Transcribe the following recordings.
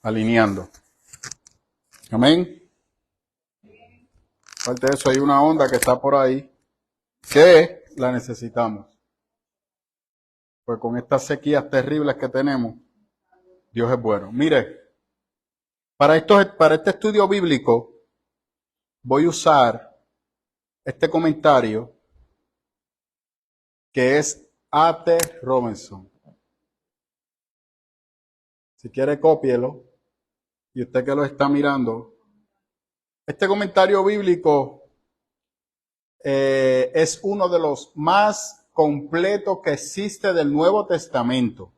alineando. Amén. Aparte de eso, hay una onda que está por ahí que la necesitamos. Pues con estas sequías terribles que tenemos, Dios es bueno. Mire, para este estudio bíblico, voy a usar este comentario que es A.T. Robertson. Si quiere, cópielo. Y usted que lo está mirando, este comentario bíblico es uno de los más completos que existe del Nuevo Testamento.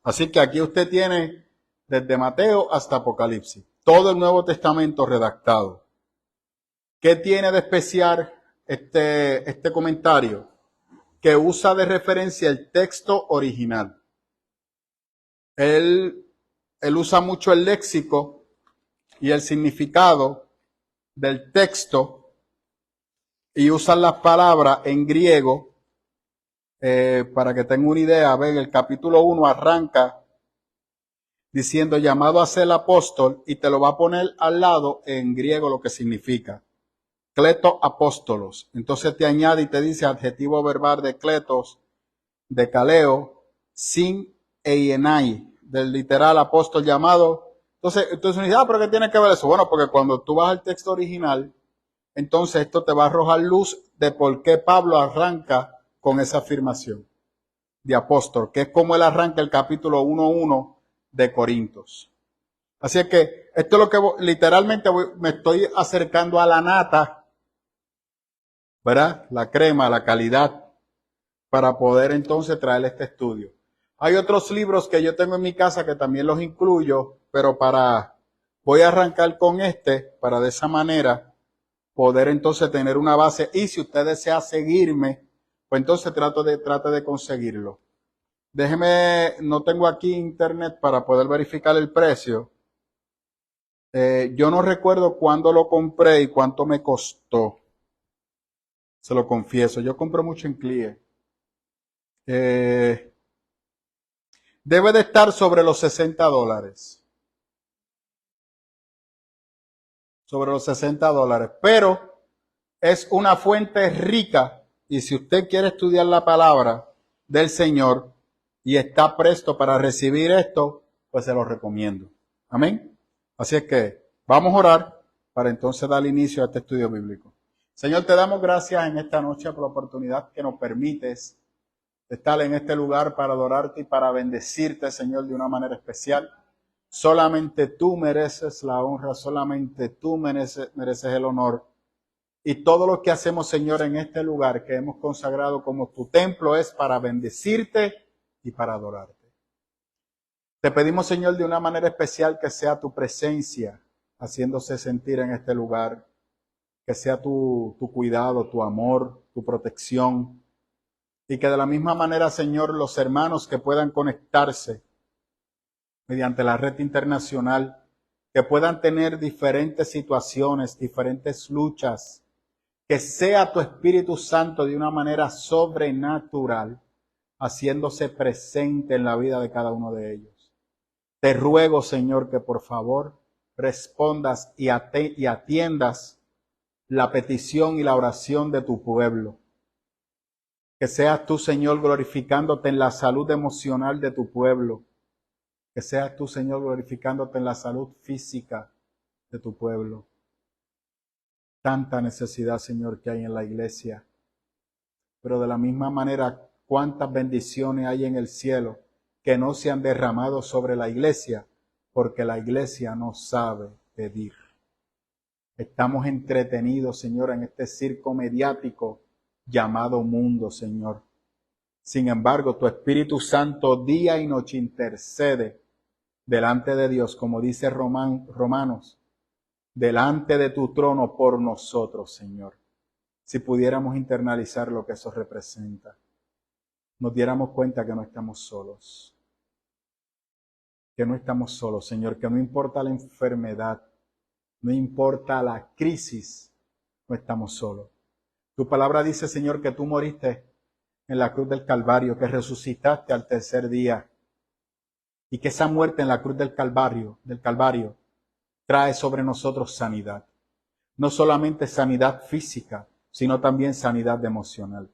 Así que aquí usted tiene desde Mateo hasta Apocalipsis, todo el Nuevo Testamento redactado. ¿Qué tiene de especial este comentario? Que usa de referencia el texto original. Él usa mucho el léxico y el significado del texto y usa las palabras en griego para que tenga una idea. Ven, el capítulo 1 arranca diciendo llamado a ser apóstol y te lo va a poner al lado en griego lo que significa. Kletos apóstolos. Entonces te añade y te dice adjetivo verbal de kletos, de kaleo, sin eienai, del literal apóstol llamado. Entonces uno dice, pero ¿qué tiene que ver eso? Bueno, porque cuando tú vas al texto original, entonces esto te va a arrojar luz de por qué Pablo arranca con esa afirmación de apóstol, que es como él arranca el capítulo 1:1 de Corintios. Así es que esto es lo que literalmente me estoy acercando a la nata, ¿verdad? La crema, la calidad, para poder entonces traer este estudio. Hay otros libros que yo tengo en mi casa que también los incluyo, pero voy a arrancar con para de esa manera poder entonces tener una base. Y si usted desea seguirme, pues entonces trate de conseguirlo. Déjeme, no tengo aquí internet para poder verificar el precio. Yo no recuerdo cuándo lo compré y cuánto me costó. Se lo confieso, yo compro mucho en CLIE. Debe de estar sobre los $60. Sobre los $60. Pero es una fuente rica. Y si usted quiere estudiar la palabra del Señor y está presto para recibir esto, pues se lo recomiendo. Amén. Así es que vamos a orar para entonces dar inicio a este estudio bíblico. Señor, te damos gracias en esta noche por la oportunidad que nos permites de estar en este lugar para adorarte y para bendecirte, Señor, de una manera especial. Solamente tú mereces la honra, solamente tú mereces el honor. Y todo lo que hacemos, Señor, en este lugar que hemos consagrado como tu templo es para bendecirte y para adorarte. Te pedimos, Señor, de una manera especial que sea tu presencia haciéndose sentir en este lugar, que sea tu cuidado, tu amor, tu protección, y que de la misma manera, Señor, los hermanos que puedan conectarse mediante la red internacional, que puedan tener diferentes situaciones, diferentes luchas, que sea tu Espíritu Santo de una manera sobrenatural, haciéndose presente en la vida de cada uno de ellos. Te ruego, Señor, que por favor respondas y atiendas la petición y la oración de tu pueblo. Que seas tú, Señor, glorificándote en la salud emocional de tu pueblo. Que seas tú, Señor, glorificándote en la salud física de tu pueblo. Tanta necesidad, Señor, que hay en la iglesia. Pero de la misma manera, cuántas bendiciones hay en el cielo que no se han derramado sobre la iglesia, porque la iglesia no sabe pedir. Estamos entretenidos, Señor, en este circo mediático llamado mundo, Señor. Sin embargo, tu Espíritu Santo día y noche intercede delante de Dios, como dice Romanos, delante de tu trono por nosotros, Señor. Si pudiéramos internalizar lo que eso representa, nos diéramos cuenta que no estamos solos. Que no estamos solos, Señor, que no importa la enfermedad, no importa la crisis, no estamos solos. Tu palabra dice, Señor, que tú moriste en la cruz del Calvario, que resucitaste al tercer día y que esa muerte en la cruz del Calvario, trae sobre nosotros sanidad. No solamente sanidad física, sino también sanidad emocional.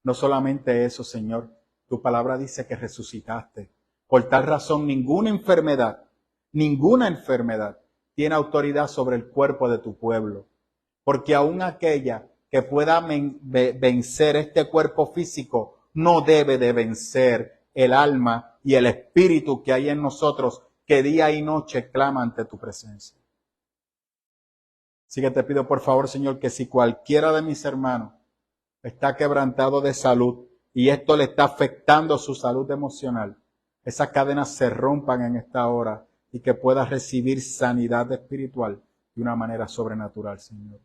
No solamente eso, Señor, tu palabra dice que resucitaste. Por tal razón, ninguna enfermedad tiene autoridad sobre el cuerpo de tu pueblo. Porque aun aquella que pueda vencer este cuerpo físico, no debe de vencer el alma y el espíritu que hay en nosotros, que día y noche clama ante tu presencia. Así que te pido por favor, Señor, que si cualquiera de mis hermanos está quebrantado de salud y esto le está afectando su salud emocional, esas cadenas se rompan en esta hora y que pueda recibir sanidad espiritual de una manera sobrenatural, Señor.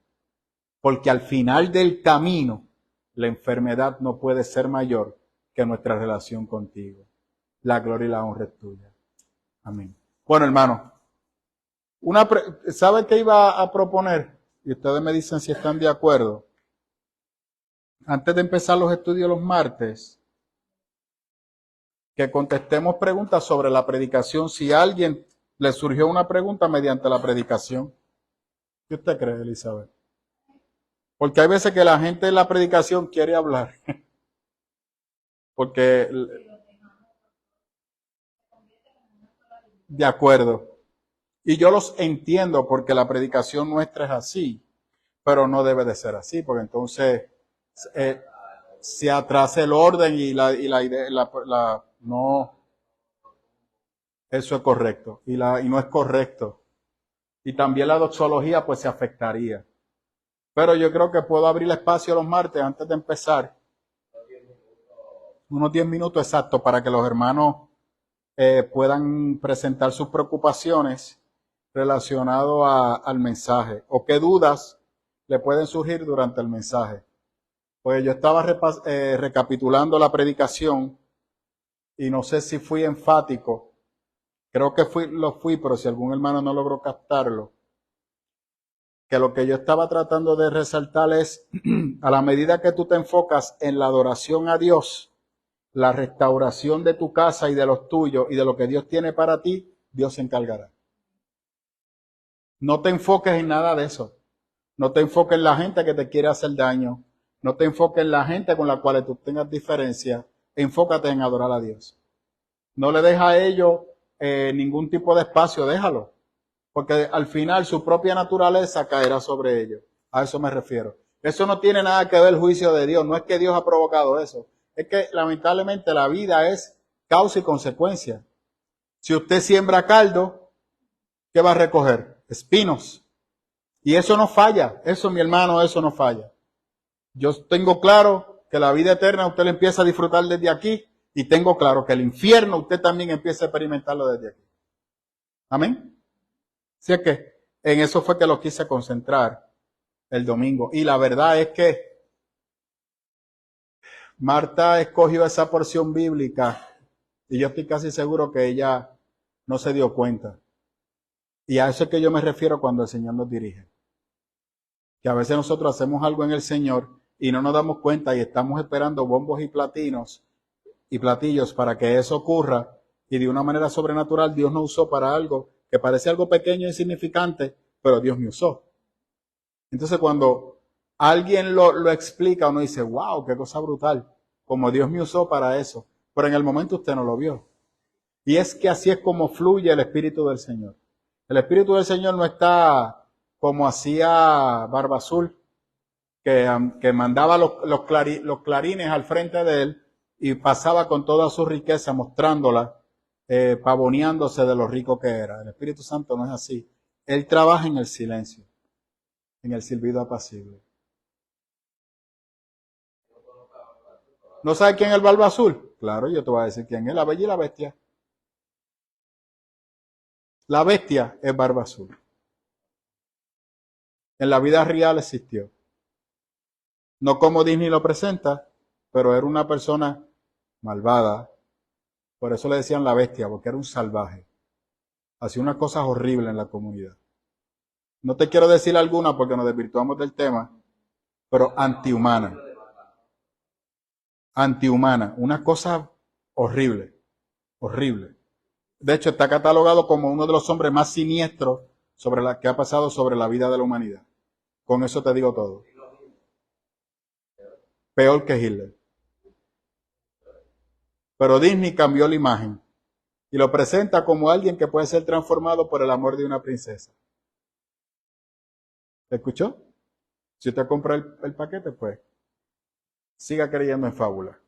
Porque al final del camino, la enfermedad no puede ser mayor que nuestra relación contigo. La gloria y la honra es tuya. Amén. Bueno, hermano, ¿sabe qué iba a proponer? Y ustedes me dicen si están de acuerdo. Antes de empezar los estudios los martes, que contestemos preguntas sobre la predicación. Si a alguien le surgió una pregunta mediante la predicación. ¿Qué usted cree, Elizabeth? Porque hay veces que la gente en la predicación quiere hablar. Porque, de acuerdo. Y yo los entiendo porque la predicación nuestra es así, pero no debe de ser así, porque entonces se atrasa el orden y la idea, no, eso es correcto, y no es correcto. Y también la doxología pues se afectaría. Pero yo creo que puedo abrir espacio los martes antes de empezar. Unos 10 minutos exactos para que los hermanos puedan presentar sus preocupaciones relacionadas al mensaje o qué dudas le pueden surgir durante el mensaje. Pues yo estaba recapitulando la predicación y no sé si fui enfático. Creo que lo fui, pero si algún hermano no logró captarlo, que lo que yo estaba tratando de resaltar es, a la medida que tú te enfocas en la adoración a Dios, la restauración de tu casa y de los tuyos y de lo que Dios tiene para ti, Dios se encargará. No te enfoques en nada de eso. No te enfoques en la gente que te quiere hacer daño. No te enfoques en la gente con la cual tú tengas diferencia. Enfócate en adorar a Dios. No le dejes a ellos ningún tipo de espacio, déjalo. Porque al final su propia naturaleza caerá sobre ellos. A eso me refiero. Eso no tiene nada que ver el juicio de Dios. No es que Dios ha provocado eso. Es que lamentablemente la vida es causa y consecuencia. Si usted siembra caldo, ¿qué va a recoger? Espinos. Y eso no falla. Eso, mi hermano, eso no falla. Yo tengo claro que la vida eterna usted la empieza a disfrutar desde aquí. Y tengo claro que el infierno usted también empieza a experimentarlo desde aquí. Amén. Así es que en eso fue que lo quise concentrar el domingo. Y la verdad es que Marta escogió esa porción bíblica y yo estoy casi seguro que ella no se dio cuenta. Y a eso es que yo me refiero cuando el Señor nos dirige. Que a veces nosotros hacemos algo en el Señor y no nos damos cuenta y estamos esperando bombos y platillos para que eso ocurra, y de una manera sobrenatural Dios nos usó para algo que parece algo pequeño e insignificante, pero Dios me usó. Entonces cuando alguien lo explica, uno dice, wow, qué cosa brutal, como Dios me usó para eso, pero en el momento usted no lo vio. Y es que así es como fluye el Espíritu del Señor. El Espíritu del Señor no está como hacía Barba Azul, que mandaba los clarines al frente de él y pasaba con toda su riqueza mostrándola, pavoneándose de lo rico que era. El Espíritu Santo no es así. Él trabaja en el silencio, en el silbido apacible. ¿No sabe quién es el Barba Azul? Claro, yo te voy a decir quién es, la Bella y la Bestia. La Bestia es Barba Azul. En la vida real existió. No como Disney lo presenta, pero era una persona malvada. Por eso le decían la Bestia, porque era un salvaje. Hacía unas cosas horribles en la comunidad. No te quiero decir alguna porque nos desvirtuamos del tema, pero antihumana. Antihumana, una cosa horrible, horrible. De hecho, está catalogado como uno de los hombres más siniestros sobre la que ha pasado sobre la vida de la humanidad. Con eso te digo todo. Peor que Hitler. Pero Disney cambió la imagen y lo presenta como alguien que puede ser transformado por el amor de una princesa. ¿Te escuchó? Si usted compra el paquete, pues siga creyendo en fábula.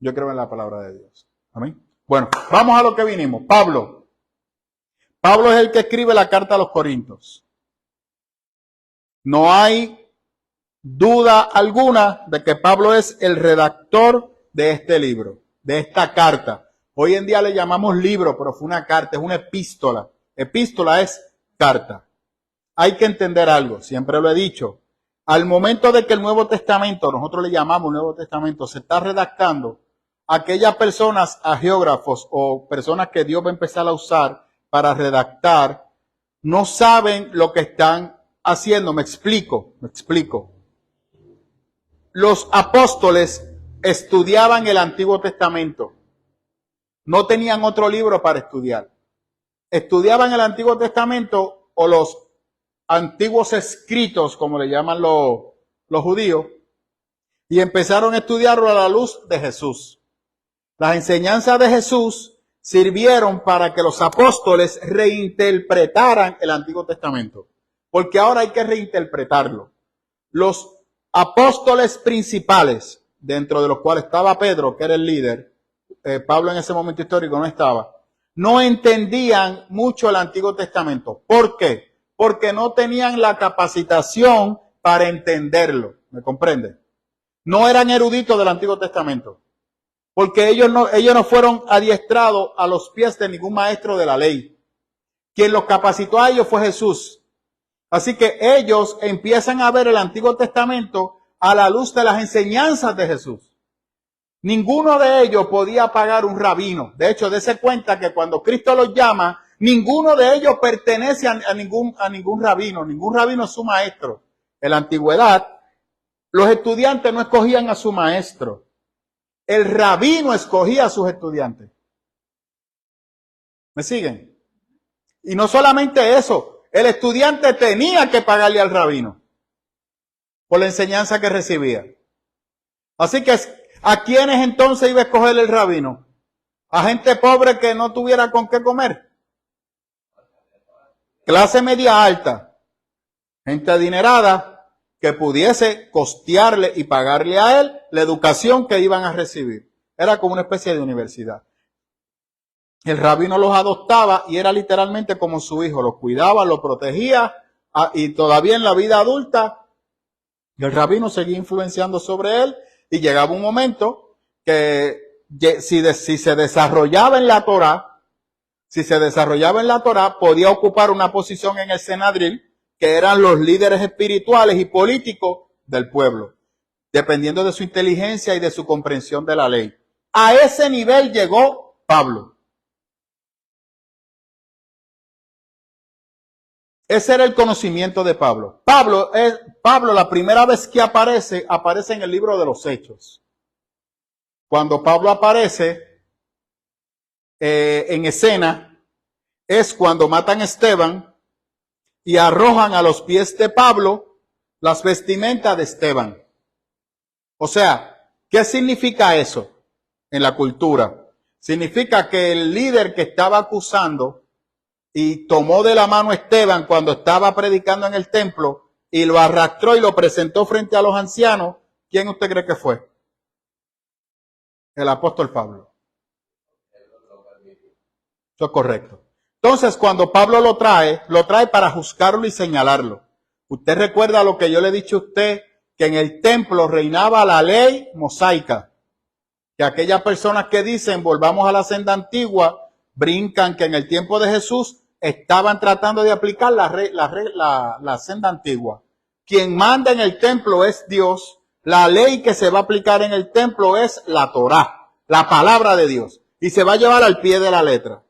Yo creo en la palabra de Dios. Amén. Bueno, vamos a lo que vinimos. Pablo. Pablo es el que escribe la carta a los Corintios. No hay duda alguna de que Pablo es el redactor de este libro, de esta carta. Hoy en día le llamamos libro, pero fue una carta, es una epístola. Epístola es carta. Hay que entender algo, siempre lo he dicho. Al momento de que el Nuevo Testamento, nosotros le llamamos Nuevo Testamento, se está redactando, aquellas personas, geógrafos o personas que Dios va a empezar a usar para redactar, no saben lo que están haciendo. Me explico. Los apóstoles estudiaban el Antiguo Testamento. No tenían otro libro para estudiar. Estudiaban el Antiguo Testamento o los antiguos escritos, como le llaman los judíos, y empezaron a estudiarlo a la luz de Jesús. Las enseñanzas de Jesús sirvieron para que los apóstoles reinterpretaran el Antiguo Testamento, porque ahora hay que reinterpretarlo. Los apóstoles principales, dentro de los cuales estaba Pedro, que era el líder, Pablo en ese momento histórico no estaba, no entendían mucho el Antiguo Testamento. ¿Por qué? Porque no tenían la capacitación para entenderlo. ¿Me comprende? No eran eruditos del Antiguo Testamento. Porque ellos no fueron adiestrados a los pies de ningún maestro de la ley. Quien los capacitó a ellos fue Jesús. Así que ellos empiezan a ver el Antiguo Testamento a la luz de las enseñanzas de Jesús. Ninguno de ellos podía pagar un rabino. De hecho, dése cuenta que cuando Cristo los llama, ninguno de ellos pertenece a ningún rabino. Ningún rabino es su maestro. En la antigüedad, los estudiantes no escogían a su maestro. El rabino escogía a sus estudiantes. ¿Me siguen? Y no solamente eso, el estudiante tenía que pagarle al rabino por la enseñanza que recibía. Así que, ¿a quiénes entonces iba a escoger el rabino? ¿A gente pobre que no tuviera con qué comer? Clase media alta. Gente adinerada que pudiese costearle y pagarle a él la educación que iban a recibir. Era como una especie de universidad. El rabino los adoptaba y era literalmente como su hijo. Los cuidaba, los protegía y todavía en la vida adulta el rabino seguía influenciando sobre él y llegaba un momento que si se desarrollaba en la Torá, podía ocupar una posición en el Senadril, que eran los líderes espirituales y políticos del pueblo, dependiendo de su inteligencia y de su comprensión de la ley. A ese nivel llegó Pablo. Ese era el conocimiento de Pablo. Pablo, la primera vez que aparece en el libro de los Hechos. Cuando Pablo aparece en escena, es cuando matan a Esteban y arrojan a los pies de Pablo las vestimentas de Esteban. O sea, ¿qué significa eso en la cultura? Significa que el líder que estaba acusando y tomó de la mano a Esteban cuando estaba predicando en el templo y lo arrastró y lo presentó frente a los ancianos, ¿quién usted cree que fue? El apóstol Pablo. Eso es correcto. Entonces, cuando Pablo lo trae para juzgarlo y señalarlo. Usted recuerda lo que yo le he dicho a usted, que en el templo reinaba la ley mosaica. Que aquellas personas que dicen, volvamos a la senda antigua, brincan que en el tiempo de Jesús estaban tratando de aplicar la senda antigua. Quien manda en el templo es Dios. La ley que se va a aplicar en el templo es la Torá, la palabra de Dios. Y se va a llevar al pie de la letra.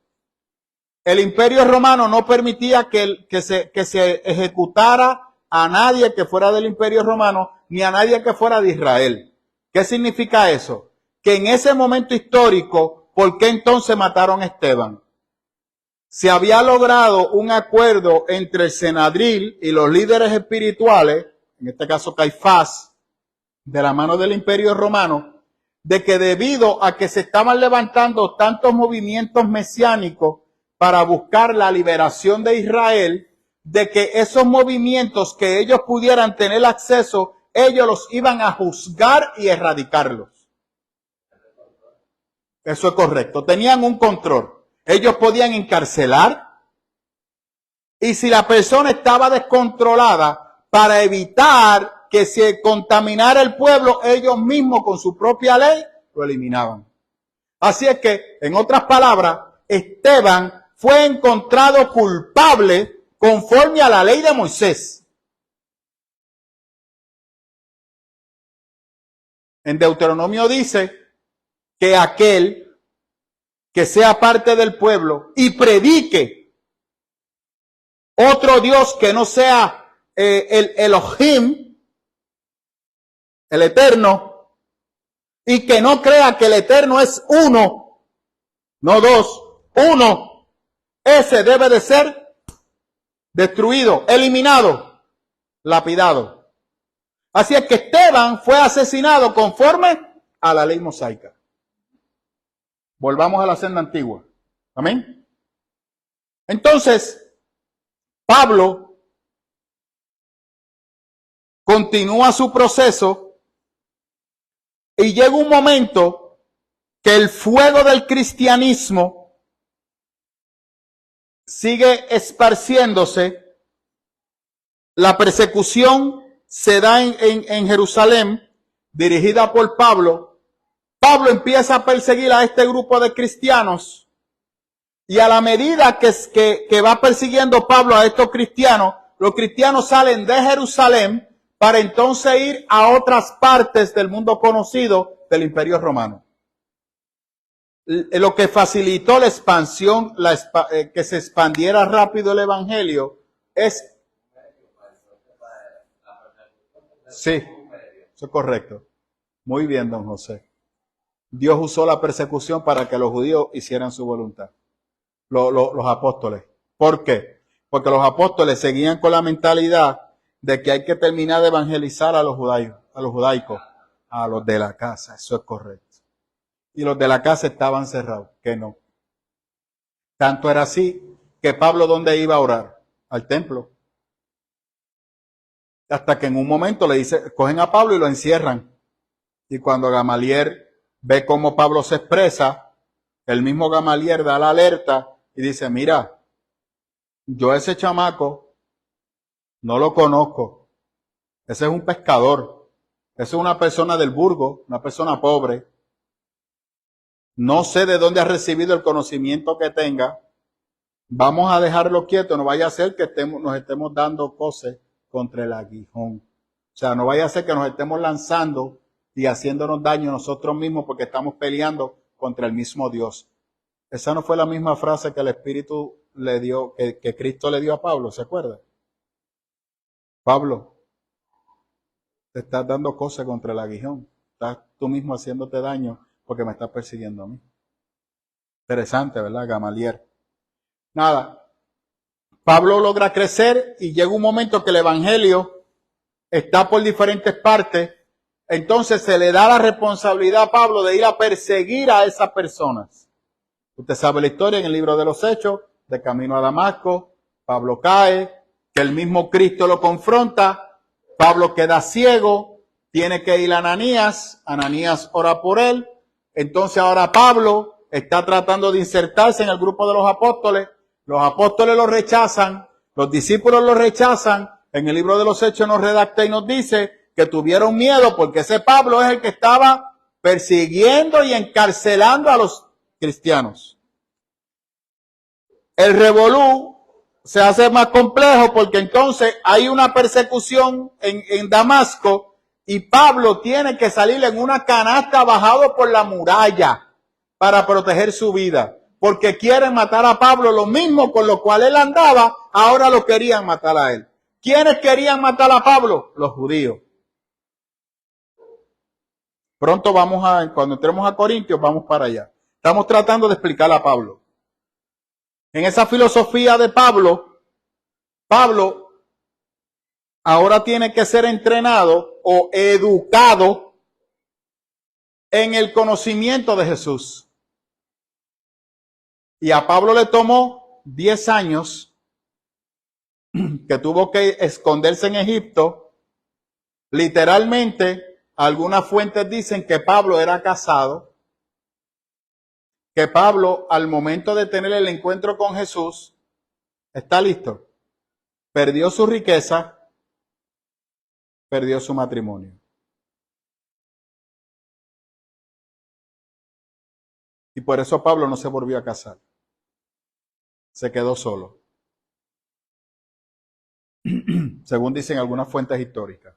El Imperio Romano no permitía que se ejecutara a nadie que fuera del Imperio Romano, ni a nadie que fuera de Israel. ¿Qué significa eso? Que en ese momento histórico, ¿por qué entonces mataron a Esteban? se había logrado un acuerdo entre el Senadril y los líderes espirituales, en este caso Caifás, de la mano del Imperio Romano, de que debido a que se estaban levantando tantos movimientos mesiánicos para buscar la liberación de Israel, de que esos movimientos que ellos pudieran tener acceso, ellos los iban a juzgar y erradicarlos. Eso es correcto. Tenían un control. Ellos podían encarcelar, y si la persona estaba descontrolada, para evitar que se contaminara el pueblo, ellos mismos con su propia ley lo eliminaban. Así es que, en otras palabras, Esteban fue encontrado culpable conforme a la ley de Moisés. En Deuteronomio dice que aquel que sea parte del pueblo y predique otro Dios que no sea el Elohim, el Eterno, y que no crea que el Eterno es uno, no dos, uno, ese debe de ser destruido, eliminado, lapidado. Así es que Esteban fue asesinado conforme a la ley mosaica. Volvamos a la senda antigua. Amén. Entonces, Pablo continúa su proceso y llega un momento que el fuego del cristianismo sigue esparciéndose. La persecución se da en Jerusalén, dirigida por Pablo. Pablo empieza a perseguir a este grupo de cristianos, y a la medida que va persiguiendo Pablo a estos cristianos, los cristianos salen de Jerusalén para entonces ir a otras partes del mundo conocido del Imperio Romano. Lo que facilitó la expansión, que se expandiera rápido el Evangelio, es... Sí, eso es correcto. Muy bien, don José. Dios usó la persecución para que los judíos hicieran su voluntad. Los apóstoles. ¿Por qué? Porque los apóstoles seguían con la mentalidad de que hay que terminar de evangelizar a los judaicos, a los de la casa. Eso es correcto. Y los de la casa estaban cerrados, que no. Tanto era así que Pablo, ¿dónde iba a orar? Al templo. Hasta que en un momento le dice, cogen a Pablo y lo encierran. Y cuando Gamaliel ve cómo Pablo se expresa, el mismo Gamaliel da la alerta y dice, mira, yo ese chamaco no lo conozco. Ese es un pescador. Ese es una persona del burgo, una persona pobre. No sé de dónde ha recibido el conocimiento que tenga. Vamos a dejarlo quieto, no vaya a ser que nos estemos dando cosas contra el aguijón. O sea, no vaya a ser que nos estemos lanzando y haciéndonos daño nosotros mismos porque estamos peleando contra el mismo Dios. Esa no fue la misma frase que el Espíritu le dio, que Cristo le dio a Pablo, ¿se acuerda? Pablo, te estás dando cosas contra el aguijón. Estás tú mismo haciéndote daño porque me estás persiguiendo a mí. Interesante, ¿verdad, Gamaliel? Nada. Pablo logra crecer y llega un momento que el Evangelio está por diferentes partes. Entonces se le da la responsabilidad a Pablo de ir a perseguir a esas personas. Usted sabe la historia en el libro de los Hechos, de camino a Damasco. Pablo cae, que el mismo Cristo lo confronta. Pablo queda ciego, tiene que ir a Ananías. Ananías ora por él. Entonces ahora Pablo está tratando de insertarse en el grupo de los apóstoles. Los apóstoles lo rechazan, los discípulos lo rechazan. En el libro de los Hechos nos redacta y nos dice que tuvieron miedo porque ese Pablo es el que estaba persiguiendo y encarcelando a los cristianos. El revolú se hace más complejo porque entonces hay una persecución en Damasco y Pablo tiene que salir en una canasta bajado por la muralla para proteger su vida. Porque quieren matar a Pablo, lo mismo con lo cual él andaba, ahora lo querían matar a él. ¿Quiénes querían matar a Pablo? Los judíos. Pronto cuando entremos a Corintios, vamos para allá. Estamos tratando de explicar a Pablo. En esa filosofía de Pablo, Pablo ahora tiene que ser entrenado o educado en el conocimiento de Jesús. Y a Pablo le tomó 10 años que tuvo que esconderse en Egipto. Literalmente, algunas fuentes dicen que Pablo era casado, que Pablo al momento de tener el encuentro con Jesús, ¿está listo? Perdió su riqueza, perdió su matrimonio. Y por eso Pablo no se volvió a casar. Se quedó solo. Según dicen algunas fuentes históricas.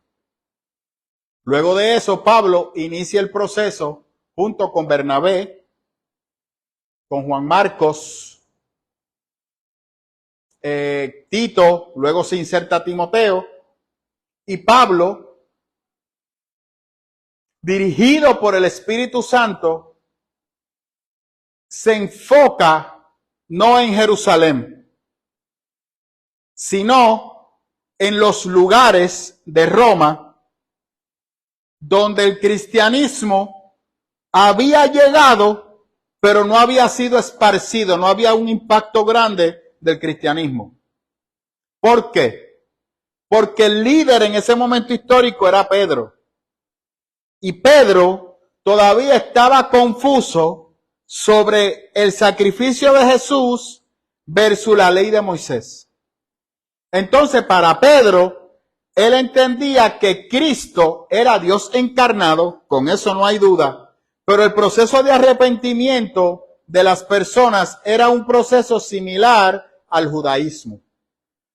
Luego de eso, Pablo inicia el proceso junto con Bernabé, con Juan Marcos, Tito, luego se inserta Timoteo, y Pablo, dirigido por el Espíritu Santo, se enfoca no en Jerusalén, sino en los lugares de Roma donde el cristianismo había llegado, pero no había sido esparcido, no había un impacto grande del cristianismo. ¿Por qué? Porque el líder en ese momento histórico era Pedro. Y Pedro todavía estaba confuso sobre el sacrificio de Jesús versus la ley de Moisés. Entonces, para Pedro, él entendía que Cristo era Dios encarnado, con eso no hay duda, pero el proceso de arrepentimiento de las personas era un proceso similar al judaísmo.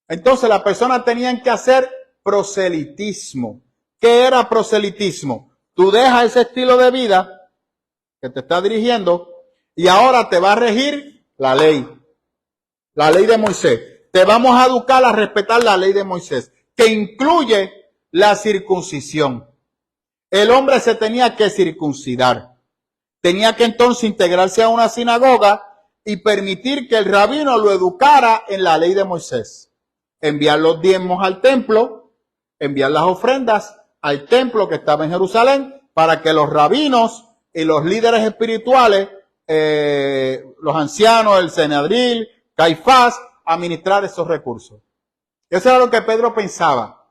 Entonces las personas tenían que hacer proselitismo. ¿Qué era proselitismo? Tú dejas ese estilo de vida que te está dirigiendo y ahora te va a regir la ley de Moisés. Te vamos a educar a respetar la ley de Moisés, que incluye la circuncisión. El hombre se tenía que circuncidar. Tenía que entonces integrarse a una sinagoga y permitir que el rabino lo educara en la ley de Moisés. Enviar los diezmos al templo, enviar las ofrendas al templo que estaba en Jerusalén, para que los rabinos y los líderes espirituales, los ancianos, el Sanedrín, Caifás, administrar esos recursos. Eso era lo que Pedro pensaba.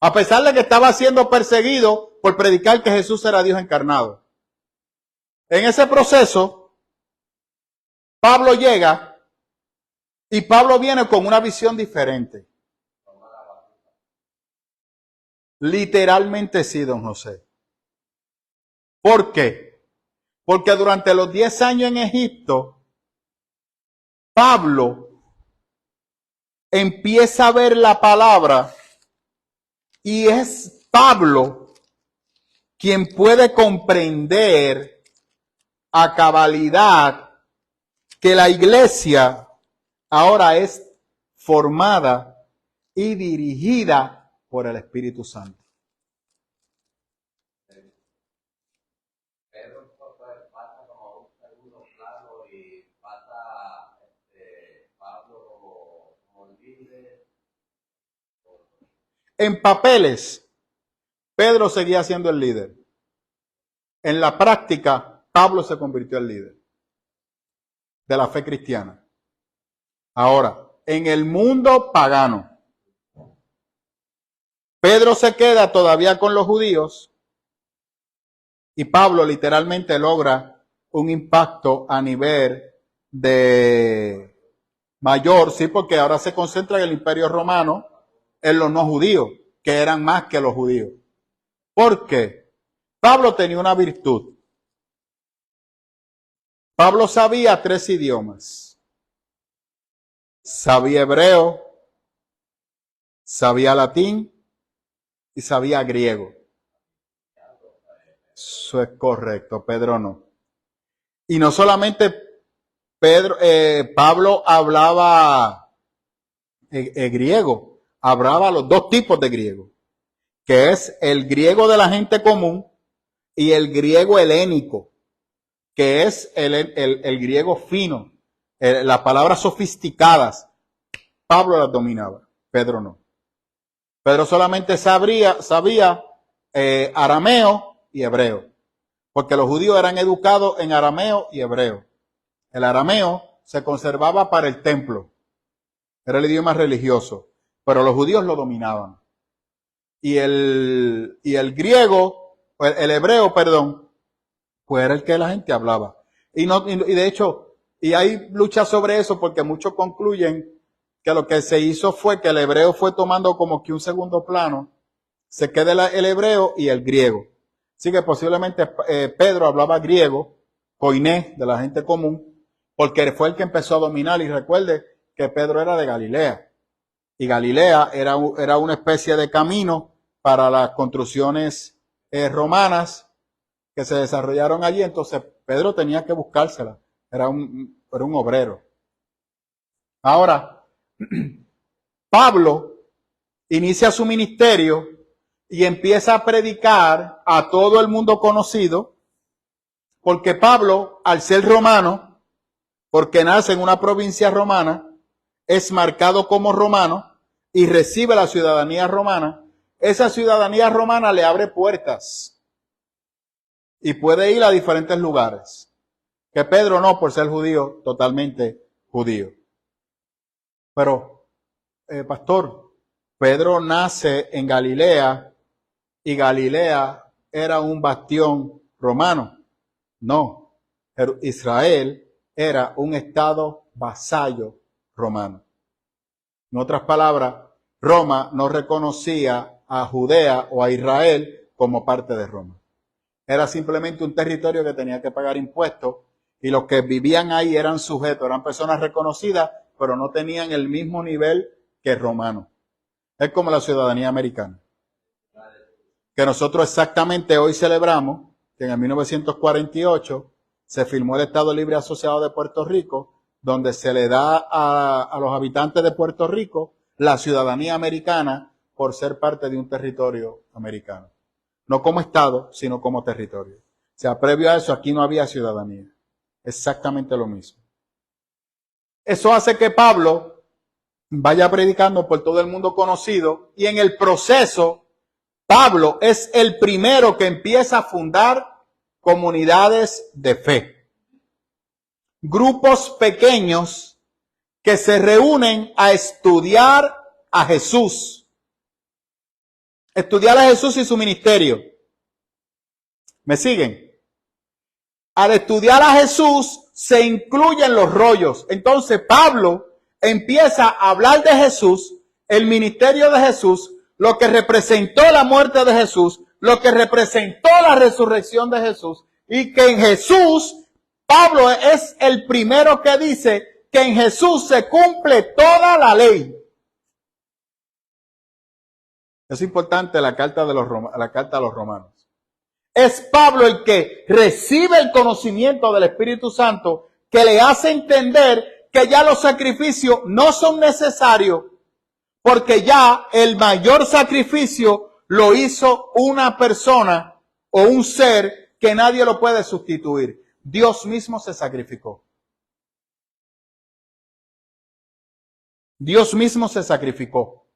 A pesar de que estaba siendo perseguido por predicar que Jesús era Dios encarnado. En ese proceso, Pablo llega y Pablo viene con una visión diferente. Literalmente sí, don José. ¿Por qué? Porque durante los 10 años en Egipto, Pablo empieza a ver la palabra y es Pablo quien puede comprender a cabalidad que la iglesia ahora es formada y dirigida por el Espíritu Santo. En papeles, Pedro seguía siendo el líder. En la práctica, Pablo se convirtió en líder de la fe cristiana. Ahora, en el mundo pagano, Pedro se queda todavía con los judíos y Pablo literalmente logra un impacto a nivel de mayor, sí, porque ahora se concentra en el Imperio Romano, en los no judíos, que eran más que los judíos. ¿Por qué? Pablo tenía una virtud. Pablo sabía 3 idiomas. Sabía hebreo, sabía latín y sabía griego. Eso es correcto, Pedro no. Y no solamente Pablo hablaba griego, hablaba los 2 tipos de griego, que es el griego de la gente común y el griego helénico, que es el griego fino, las palabras sofisticadas, Pablo las dominaba, Pedro no. Pedro solamente sabía arameo y hebreo, porque los judíos eran educados en arameo y hebreo. El arameo se conservaba para el templo, era el idioma religioso, pero los judíos lo dominaban. Y el griego, el hebreo, perdón, pues era el que la gente hablaba. Y de hecho, y hay lucha sobre eso porque muchos concluyen que lo que se hizo fue que el hebreo fue tomando como que un segundo plano, se queda el hebreo y el griego. Así que posiblemente Pedro hablaba griego, koiné, de la gente común, porque fue el que empezó a dominar. Y recuerde que Pedro era de Galilea. Y Galilea era una especie de camino para las construcciones romanas que se desarrollaron allí. Entonces Pedro tenía que buscársela. Era un obrero. Ahora, Pablo inicia su ministerio y empieza a predicar a todo el mundo conocido, porque Pablo, al ser romano, porque nace en una provincia romana, es marcado como romano y recibe la ciudadanía romana. Esa ciudadanía romana le abre puertas y puede ir a diferentes lugares. Que Pedro no, por ser judío, totalmente judío. Pero, pastor, Pedro nace en Galilea y Galilea era un bastión romano. No, Israel era un estado vasallo romano. En otras palabras, Roma no reconocía a Judea o a Israel como parte de Roma. Era simplemente un territorio que tenía que pagar impuestos y los que vivían ahí eran sujetos, eran personas reconocidas, pero no tenían el mismo nivel que romanos. Es como la ciudadanía americana, que nosotros exactamente hoy celebramos, que en el 1948 se firmó el Estado Libre Asociado de Puerto Rico, donde se le da a los habitantes de Puerto Rico la ciudadanía americana por ser parte de un territorio americano. No como Estado, sino como territorio. O sea, previo a eso aquí no había ciudadanía. Exactamente lo mismo. Eso hace que Pablo vaya predicando por todo el mundo conocido y en el proceso Pablo es el primero que empieza a fundar comunidades de fe. Grupos pequeños que se reúnen a estudiar a Jesús. Estudiar a Jesús y su ministerio. ¿Me siguen? Al estudiar a Jesús se incluyen los rollos. Entonces Pablo empieza a hablar de Jesús, el ministerio de Jesús, lo que representó la muerte de Jesús, lo que representó la resurrección de Jesús, y que en Jesús, Pablo es el primero que dice que en Jesús se cumple toda la ley. Es importante la carta a los romanos. Es Pablo el que recibe el conocimiento del Espíritu Santo que le hace entender que ya los sacrificios no son necesarios porque ya el mayor sacrificio lo hizo una persona o un ser que nadie lo puede sustituir. Dios mismo se sacrificó. Dios mismo se sacrificó.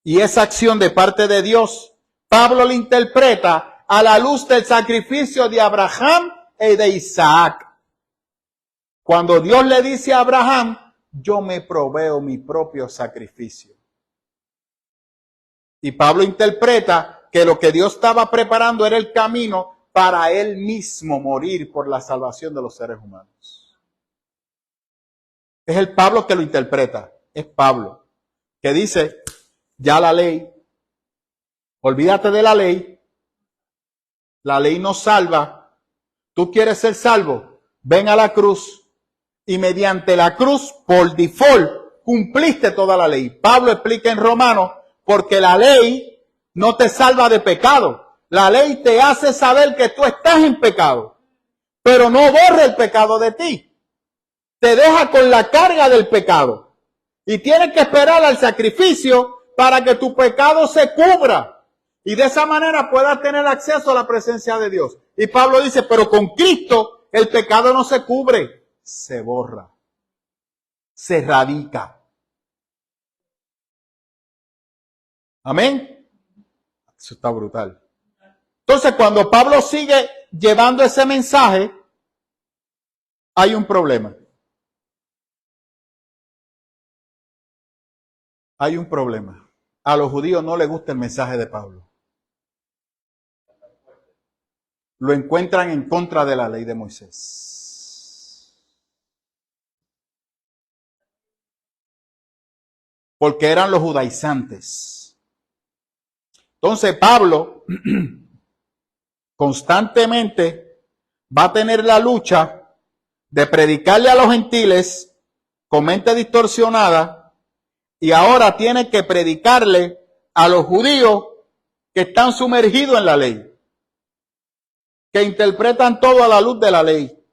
Y esa acción de parte de Dios, Pablo la interpreta a la luz del sacrificio de Abraham y de Isaac. Cuando Dios le dice a Abraham, yo me proveo mi propio sacrificio. Y Pablo interpreta que lo que Dios estaba preparando era el camino para él mismo morir por la salvación de los seres humanos. Es el Pablo que lo interpreta. Es Pablo que dice, ya la ley, olvídate de la ley no salva, tú quieres ser salvo, ven a la cruz y mediante la cruz, por default, cumpliste toda la ley. Pablo explica en Romanos, porque la ley no te salva de pecado, la ley te hace saber que tú estás en pecado, pero no borra el pecado de ti, te deja con la carga del pecado. Y tienes que esperar al sacrificio para que tu pecado se cubra. Y de esa manera puedas tener acceso a la presencia de Dios. Y Pablo dice, pero con Cristo el pecado no se cubre, se borra. se radica. Amén. Eso está brutal. Entonces, cuando Pablo sigue llevando ese mensaje, hay un problema. Hay un problema. A los judíos no les gusta el mensaje de Pablo. Lo encuentran en contra de la ley de Moisés. Porque eran los judaizantes. Entonces Pablo constantemente va a tener la lucha de predicarle a los gentiles con mente distorsionada y ahora tiene que predicarle a los judíos que están sumergidos en la ley, que interpretan todo a la luz de la ley.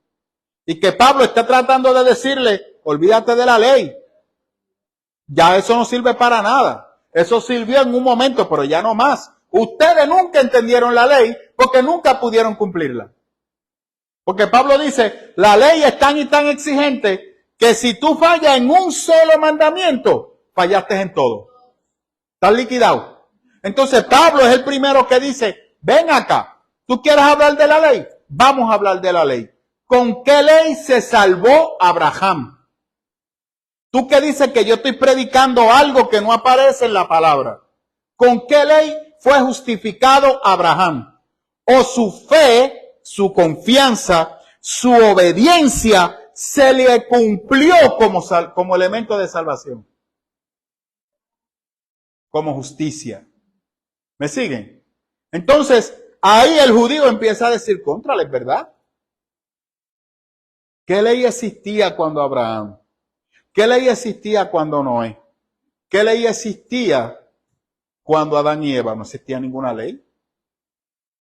Y que Pablo está tratando de decirle, olvídate de la ley. Ya eso no sirve para nada. Eso sirvió en un momento, pero ya no más. Ustedes nunca entendieron la ley porque nunca pudieron cumplirla. Porque Pablo dice, la ley es tan y tan exigente que si tú fallas en un solo mandamiento, fallaste en todo. Estás liquidado. Entonces Pablo es el primero que dice, ven acá. ¿Tú quieres hablar de la ley? Vamos a hablar de la ley. ¿Con qué ley se salvó Abraham? Tú que dices que yo estoy predicando algo que no aparece en la palabra. ¿Con qué ley fue justificado Abraham? ¿O su fe, su confianza, su obediencia se le cumplió como elemento de salvación? Como justicia. ¿Me siguen? Entonces, ahí el judío empieza a decir, contrale, ¿verdad? ¿Qué ley existía cuando Abraham? ¿Qué ley existía cuando Noé? ¿Qué ley existía cuando Adán y Eva? No existía ninguna ley.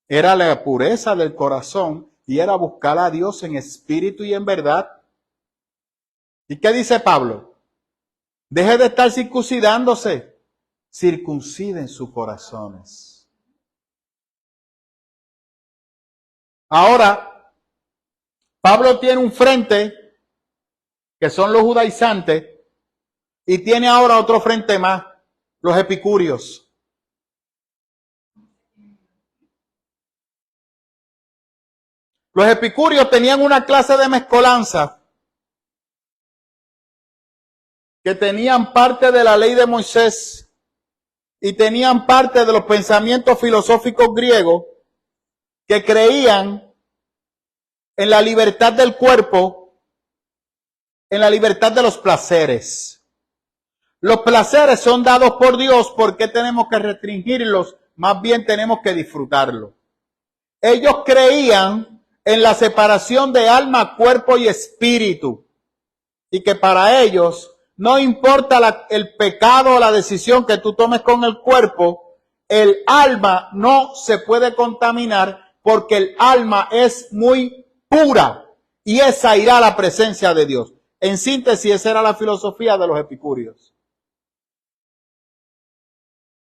Era la pureza del corazón y era buscar a Dios en espíritu y en verdad. ¿Y qué dice Pablo? Deje de estar circuncidándose. Circunciden sus corazones. Ahora, Pablo tiene un frente, que son los judaizantes, y tiene ahora otro frente más, los epicúreos. Los epicúreos tenían una clase de mezcolanza que tenían parte de la ley de Moisés y tenían parte de los pensamientos filosóficos griegos que creían en la libertad del cuerpo, en la libertad de los placeres. Los placeres son dados por Dios, ¿por qué tenemos que restringirlos? Más bien tenemos que disfrutarlos. Ellos creían en la separación de alma, cuerpo y espíritu. Y que para ellos no importa el pecado o la decisión que tú tomes con el cuerpo, el alma no se puede contaminar porque el alma es muy pura y esa irá a la presencia de Dios. En síntesis, esa era la filosofía de los epicúreos.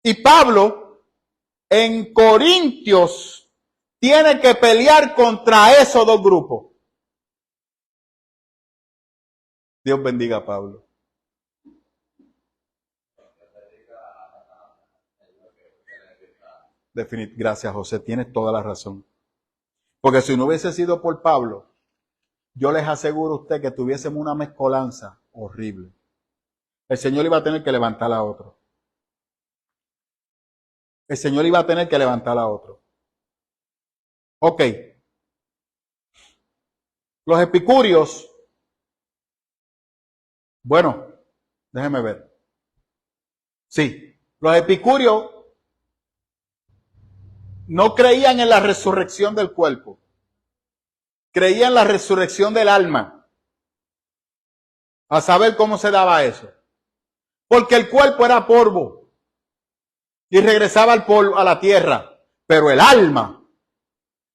Y Pablo en Corintios tiene que pelear contra esos dos grupos. Dios bendiga a Pablo. Gracias, José, tienes toda la razón. Porque si no hubiese sido por Pablo, yo les aseguro a usted que tuviésemos una mezcolanza horrible. El Señor iba a tener que levantar a otro. El Señor iba a tener que levantar a otro. Ok. Los epicúreos, bueno, déjeme ver. Sí, los epicúreos no creían en la resurrección del cuerpo. Creían en la resurrección del alma. A saber cómo se daba eso. Porque el cuerpo era polvo y regresaba al polvo, a la tierra. Pero el alma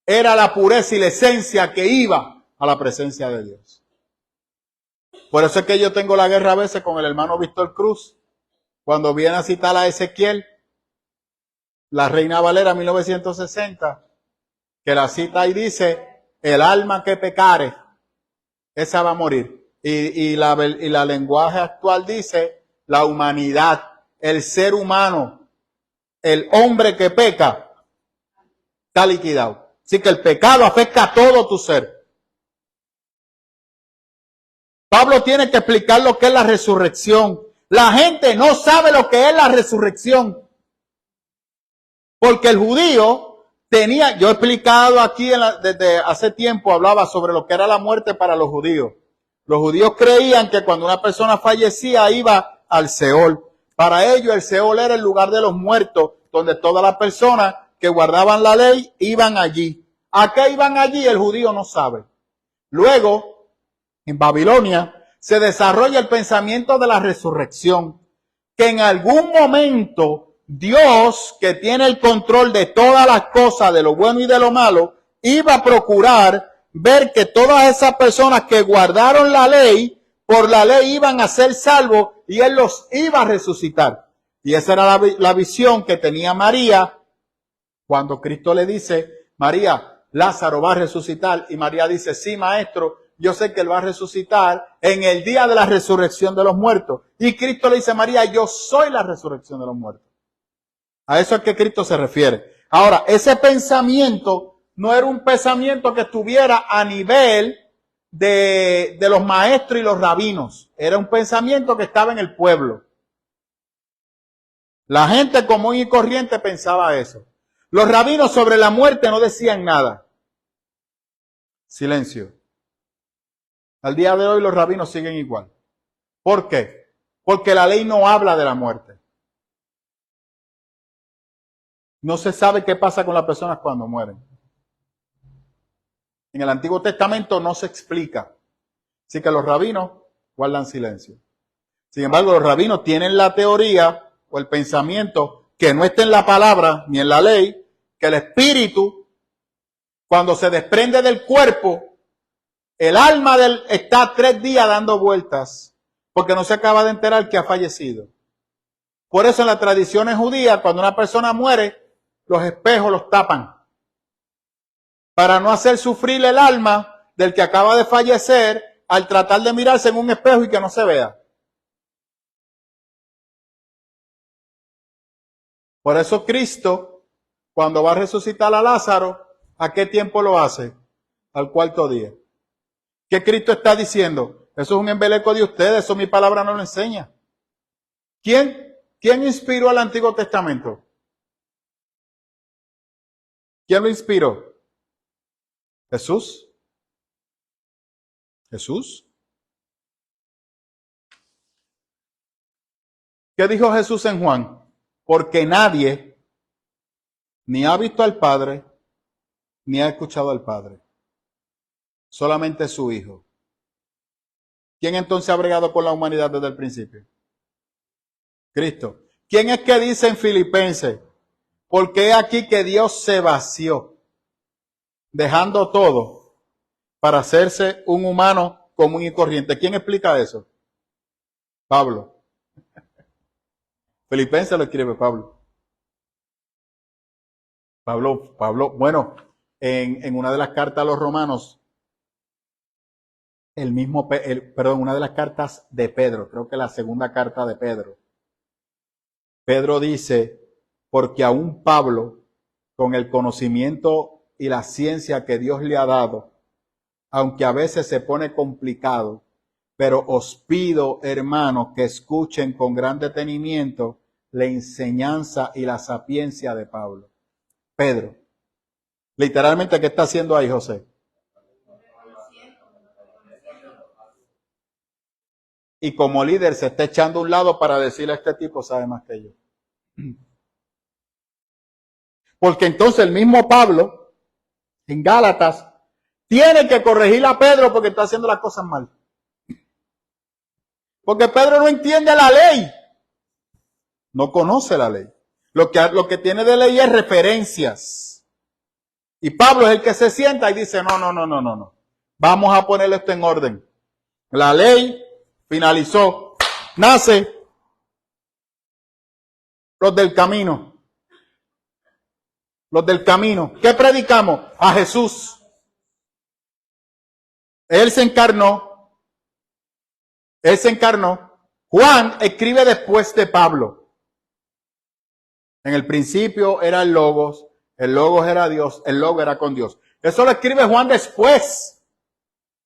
era la pureza y la esencia que iba a la presencia de Dios. Por eso es que yo tengo la guerra a veces con el hermano Víctor Cruz. Cuando viene a citar a Ezequiel, la Reina Valera 1960, que la cita y dice, el alma que pecare, esa va a morir. Y la lenguaje actual dice la humanidad, el ser humano, el hombre que peca, está liquidado. Así que el pecado afecta a todo tu ser. Pablo tiene que explicar lo que es la resurrección. La gente no sabe lo que es la resurrección. Porque el judío tenía, yo he explicado aquí desde hace tiempo, hablaba sobre lo que era la muerte para los judíos. Los judíos creían que cuando una persona fallecía iba al Seol. Para ellos el Seol era el lugar de los muertos, donde todas las personas que guardaban la ley iban allí. ¿A qué iban allí? El judío no sabe. Luego, en Babilonia, se desarrolla el pensamiento de la resurrección, que en algún momento Dios, que tiene el control de todas las cosas, de lo bueno y de lo malo, iba a procurar ver que todas esas personas que guardaron la ley, por la ley iban a ser salvos y Él los iba a resucitar. Y esa era la visión que tenía María cuando Cristo le dice, María, Lázaro va a resucitar. Y María dice, sí, maestro, yo sé que Él va a resucitar en el día de la resurrección de los muertos. Y Cristo le dice, María, yo soy la resurrección de los muertos. A eso es que Cristo se refiere. Ahora, ese pensamiento no era un pensamiento que estuviera a nivel de los maestros y los rabinos. Era un pensamiento que estaba en el pueblo. La gente común y corriente pensaba eso. Los rabinos sobre la muerte no decían nada. Silencio. Al día de hoy los rabinos siguen igual. ¿Por qué? Porque la ley no habla de la muerte. No se sabe qué pasa con las personas cuando mueren. En el Antiguo Testamento no se explica. Así que los rabinos guardan silencio. Sin embargo, los rabinos tienen la teoría o el pensamiento que no está en la palabra ni en la ley, que el espíritu, cuando se desprende del cuerpo, el alma está 3 días dando vueltas porque no se acaba de enterar que ha fallecido. Por eso en las tradiciones judías, cuando una persona muere, los espejos los tapan para no hacer sufrir el alma del que acaba de fallecer al tratar de mirarse en un espejo y que no se vea. Por eso Cristo, cuando va a resucitar a Lázaro, ¿a qué tiempo lo hace? Al 4º día. ¿Qué Cristo está diciendo? Eso es un embeleco de ustedes, eso mi palabra no lo enseña. ¿Quién inspiró al Antiguo Testamento? ¿Quién lo inspiró? Jesús. Jesús. ¿Qué dijo Jesús en Juan? Porque nadie ni ha visto al Padre, ni ha escuchado al Padre. Solamente su Hijo. ¿Quién entonces ha bregado con la humanidad desde el principio? Cristo. ¿Quién es que dice en Filipenses? Porque es aquí que Dios se vació, dejando todo para hacerse un humano común y corriente. ¿Quién explica eso? Pablo. Filipenses lo escribe Pablo. Pablo, bueno, en una de las cartas a los romanos, una de las cartas de Pedro, creo que la segunda carta de Pedro. Pedro dice, porque aún Pablo, con el conocimiento y la ciencia que Dios le ha dado, aunque a veces se pone complicado, pero os pido, hermanos, que escuchen con gran detenimiento la enseñanza y la sapiencia de Pablo. Pedro. Literalmente, ¿qué está haciendo ahí José? Y como líder se está echando a un lado para decirle a este tipo sabe más que yo. Porque entonces el mismo Pablo, en Gálatas, tiene que corregir a Pedro porque está haciendo las cosas mal. Porque Pedro no entiende la ley. No conoce la ley. Lo que tiene de ley es referencias. Y Pablo es el que se sienta y dice, no. Vamos a ponerle esto en orden. La ley finalizó. Nace los del camino. Los del camino. ¿Qué predicamos? A Jesús. Él se encarnó. Él se encarnó. Juan escribe después de Pablo. En el principio era el Logos era Dios, el Logos era con Dios. Eso lo escribe Juan después,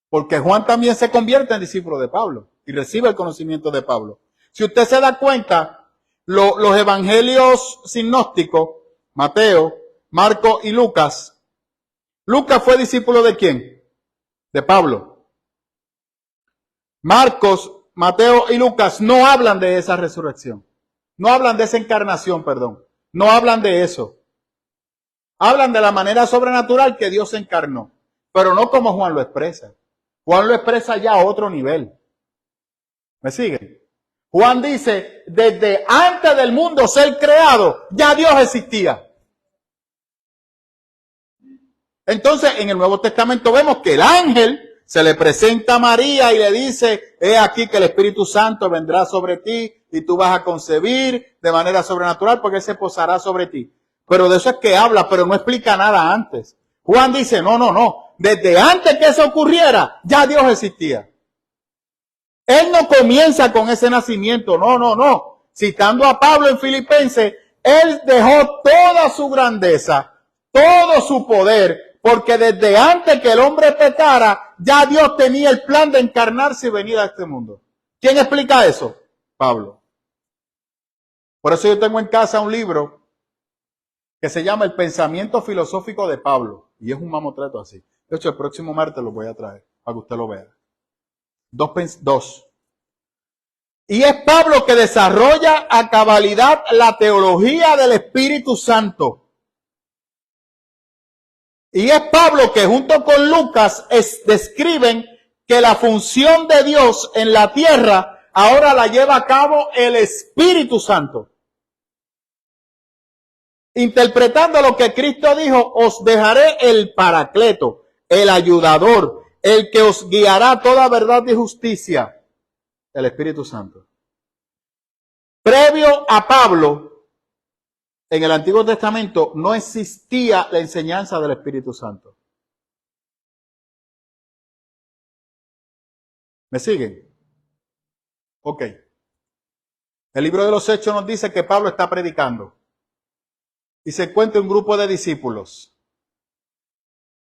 porque Juan también se convierte en discípulo de Pablo y recibe el conocimiento de Pablo. Si usted se da cuenta, los evangelios sinópticos, Mateo, Marco y Lucas, Lucas fue discípulo ¿de quién? De Pablo. Marcos, Mateo y Lucas no hablan de esa resurrección. No hablan de esa encarnación, perdón. No hablan de eso. Hablan de la manera sobrenatural que Dios se encarnó. Pero no como Juan lo expresa. Juan lo expresa ya a otro nivel. ¿Me siguen? Juan dice, desde antes del mundo ser creado, ya Dios existía. Entonces, en el Nuevo Testamento vemos que el ángel se le presenta a María y le dice, he aquí que el Espíritu Santo vendrá sobre ti y tú vas a concebir de manera sobrenatural porque Él se posará sobre ti. Pero de eso es que habla, pero no explica nada antes. Juan dice, no. Desde antes que eso ocurriera, ya Dios existía. Él no comienza con ese nacimiento, no. Citando a Pablo en Filipenses, Él dejó toda su grandeza, todo su poder, porque desde antes que el hombre pecara, ya Dios tenía el plan de encarnarse y venir a este mundo. ¿Quién explica eso? Pablo. Por eso yo tengo en casa un libro que se llama El pensamiento filosófico de Pablo. Y es un mamotreto así. De hecho, el próximo martes lo voy a traer para que usted lo vea. Dos. Y es Pablo que desarrolla a cabalidad la teología del Espíritu Santo. Y es Pablo que junto con Lucas describen que la función de Dios en la tierra ahora la lleva a cabo el Espíritu Santo. Interpretando lo que Cristo dijo, os dejaré el Paracleto, el ayudador, el que os guiará toda verdad y justicia, el Espíritu Santo. Previo a Pablo, en el Antiguo Testamento no existía la enseñanza del Espíritu Santo. ¿Me siguen? Ok. El libro de los Hechos nos dice que Pablo está predicando. Y se encuentra un grupo de discípulos.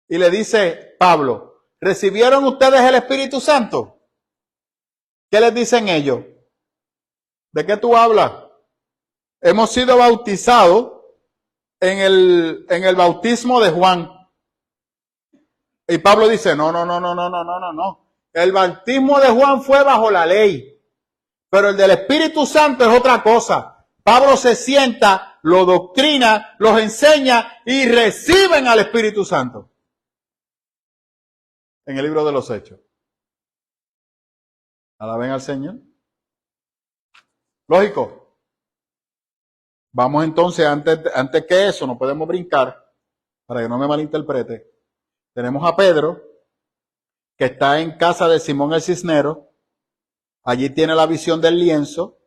Y le dice Pablo, ¿recibieron ustedes el Espíritu Santo? ¿Qué les dicen ellos? ¿De qué tú hablas? Hemos sido bautizados en el bautismo de Juan. Y Pablo dice, no. El bautismo de Juan fue bajo la ley. Pero el del Espíritu Santo es otra cosa. Pablo se sienta, lo doctrina, los enseña y reciben al Espíritu Santo. En el libro de los Hechos. Alaben al Señor. Lógico. Vamos entonces, antes que eso, no podemos brincar, para que no me malinterprete. Tenemos a Pedro, que está en casa de Simón el Cisnero. Allí tiene la visión del lienzo,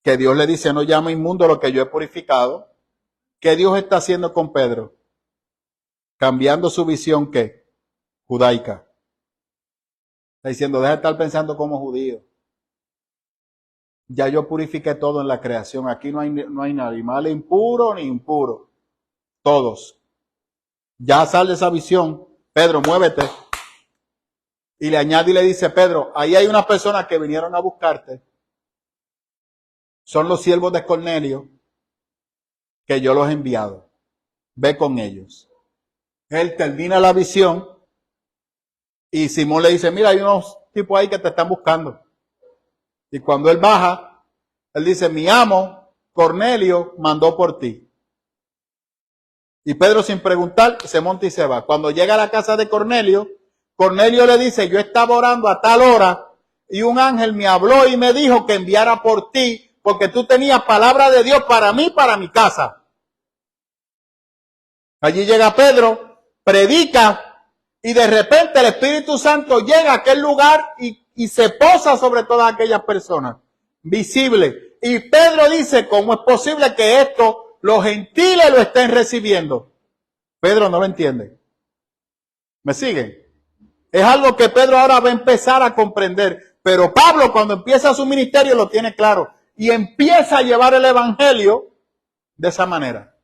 que Dios le dice, no llame inmundo lo que yo he purificado. ¿Qué Dios está haciendo con Pedro? Cambiando su visión, ¿qué? Judaica. Está diciendo, deja de estar pensando como judío. Ya yo purifiqué todo en la creación. Aquí no hay animal impuro ni impuro. Todos. Ya sale de esa visión. Pedro, muévete. Y le añade y le dice, Pedro, ahí hay unas personas que vinieron a buscarte. Son los siervos de Cornelio que yo los he enviado. Ve con ellos. Él termina la visión y Simón le dice, mira, hay unos tipos ahí que te están buscando. Y cuando él baja, él dice, mi amo, Cornelio, mandó por ti. Y Pedro, sin preguntar, se monta y se va. Cuando llega a la casa de Cornelio, Cornelio le dice, yo estaba orando a tal hora y un ángel me habló y me dijo que enviara por ti porque tú tenías palabra de Dios para mí, para mi casa. Allí llega Pedro, predica y de repente el Espíritu Santo llega a aquel lugar y se posa sobre todas aquellas personas, visible. Y Pedro dice, ¿cómo es posible que esto los gentiles lo estén recibiendo? Pedro no lo entiende. ¿Me siguen? Es algo que Pedro ahora va a empezar a comprender. Pero Pablo, cuando empieza su ministerio, lo tiene claro y empieza a llevar el evangelio de esa manera.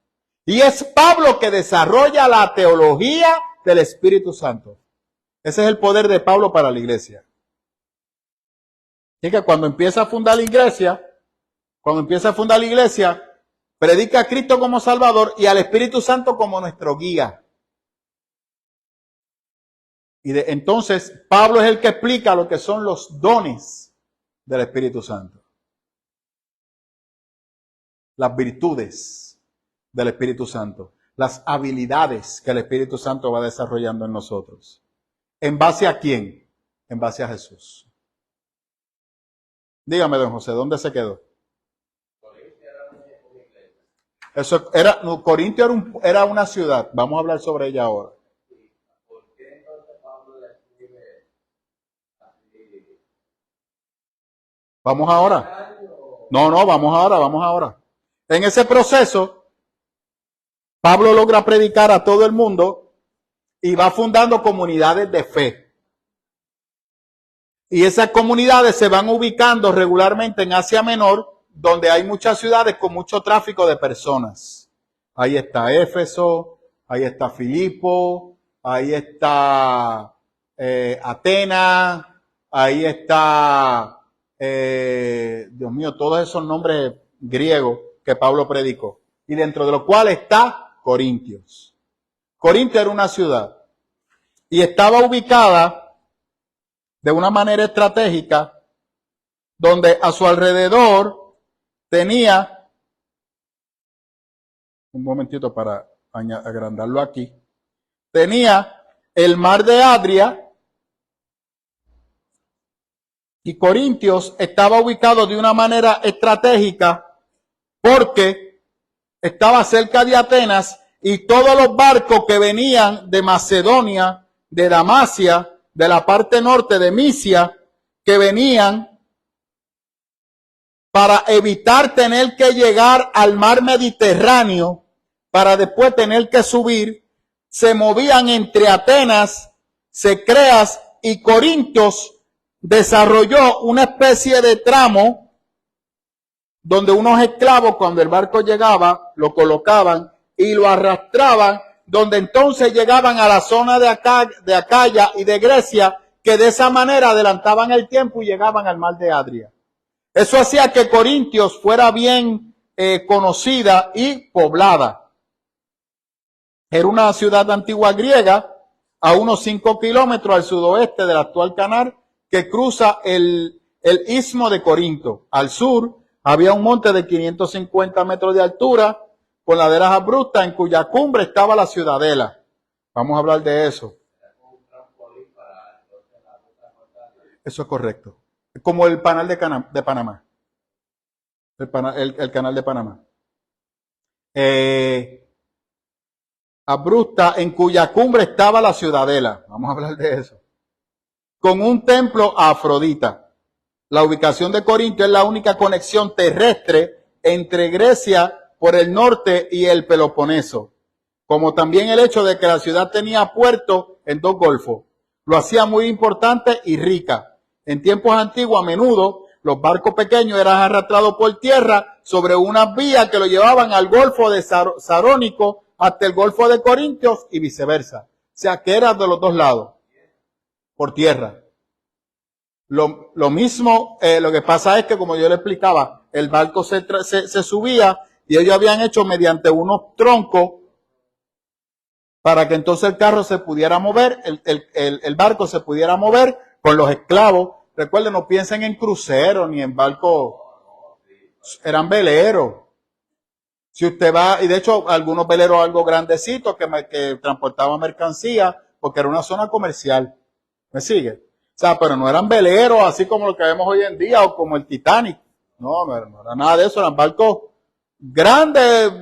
Y es Pablo que desarrolla la teología del Espíritu Santo. Ese es el poder de Pablo para la iglesia. Así que cuando empieza a fundar la iglesia, predica a Cristo como Salvador y al Espíritu Santo como nuestro guía. Y entonces Pablo es el que explica lo que son los dones del Espíritu Santo. Las virtudes del Espíritu Santo. Las habilidades que el Espíritu Santo va desarrollando en nosotros. ¿En base a quién? En base a Jesús. Dígame, don José, ¿dónde se quedó? Eso era, no, Corintio era una ciudad. Vamos a hablar sobre ella ahora. ¿Vamos ahora? No, vamos ahora. En ese proceso, Pablo logra predicar a todo el mundo y va fundando comunidades de fe. Y esas comunidades se van ubicando regularmente en Asia Menor, donde hay muchas ciudades con mucho tráfico de personas. Ahí está Éfeso, ahí está Filipo, ahí está Atenas, ahí está, Dios mío, todos esos nombres griegos que Pablo predicó. Y dentro de los cuales está Corintios. Corintio era una ciudad y estaba ubicada de una manera estratégica, donde a su alrededor tenía, un momentito para agrandarlo aquí, tenía el mar de Adria, y Corintios estaba ubicado de una manera estratégica porque estaba cerca de Atenas y todos los barcos que venían de Macedonia, de Dalmacia, de la parte norte de Misia, que venían para evitar tener que llegar al mar Mediterráneo, para después tener que subir, se movían entre Atenas, Secreas y Corintios. Desarrolló una especie de tramo donde unos esclavos, cuando el barco llegaba, lo colocaban y lo arrastraban, donde entonces llegaban a la zona de Acaya y de Grecia, que de esa manera adelantaban el tiempo y llegaban al mar de Adria. Eso hacía que Corintios fuera bien conocida y poblada. Era una ciudad antigua griega, a unos 5 kilómetros al sudoeste del actual canal, que cruza el istmo de Corinto. Al sur había un monte de 550 metros de altura, con laderas abruptas, en cuya cumbre estaba la ciudadela. Vamos a hablar de eso. Eso es correcto. Como el canal de Panamá. El canal de Panamá. Abrupta, en cuya cumbre estaba la ciudadela. Vamos a hablar de eso. Con un templo a Afrodita. La ubicación de Corinto es la única conexión terrestre entre Grecia por el norte y el Peloponeso, como también el hecho de que la ciudad tenía puerto en 2 golfos. Lo hacía muy importante y rica. En tiempos antiguos, a menudo, los barcos pequeños eran arrastrados por tierra sobre unas vías que lo llevaban al Golfo de Sarónico hasta el Golfo de Corintios y viceversa. O sea, que era de los dos lados, por tierra. Lo mismo, lo que pasa es que, como yo le explicaba, el barco se subía y ellos habían hecho mediante unos troncos para que entonces el carro se pudiera mover, el barco se pudiera mover con los esclavos. Recuerden, no piensen en cruceros ni en barcos, eran veleros. Si usted va, y de hecho algunos veleros algo grandecitos que transportaban mercancía, porque era una zona comercial. ¿Me sigue? O sea, pero no eran veleros así como lo que vemos hoy en día o como el Titanic. No era nada de eso, eran barcos grandes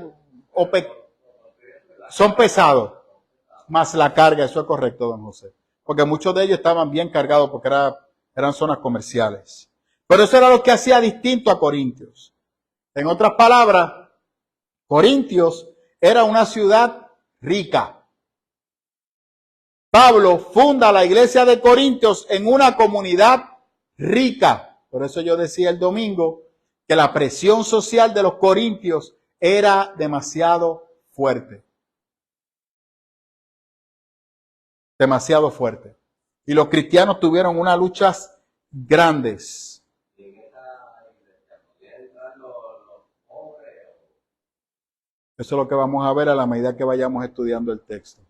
son pesados, más la carga, eso es correcto, don José. Porque muchos de ellos estaban bien cargados porque eran zonas comerciales. Pero eso era lo que hacía distinto a Corintios. En otras palabras, Corintios era una ciudad rica. Pablo funda la iglesia de Corintios en una comunidad rica. Por eso yo decía el domingo que la presión social de los corintios era demasiado fuerte. Demasiado fuerte. Y los cristianos tuvieron unas luchas grandes. Eso es lo que vamos a ver a la medida que vayamos estudiando el texto.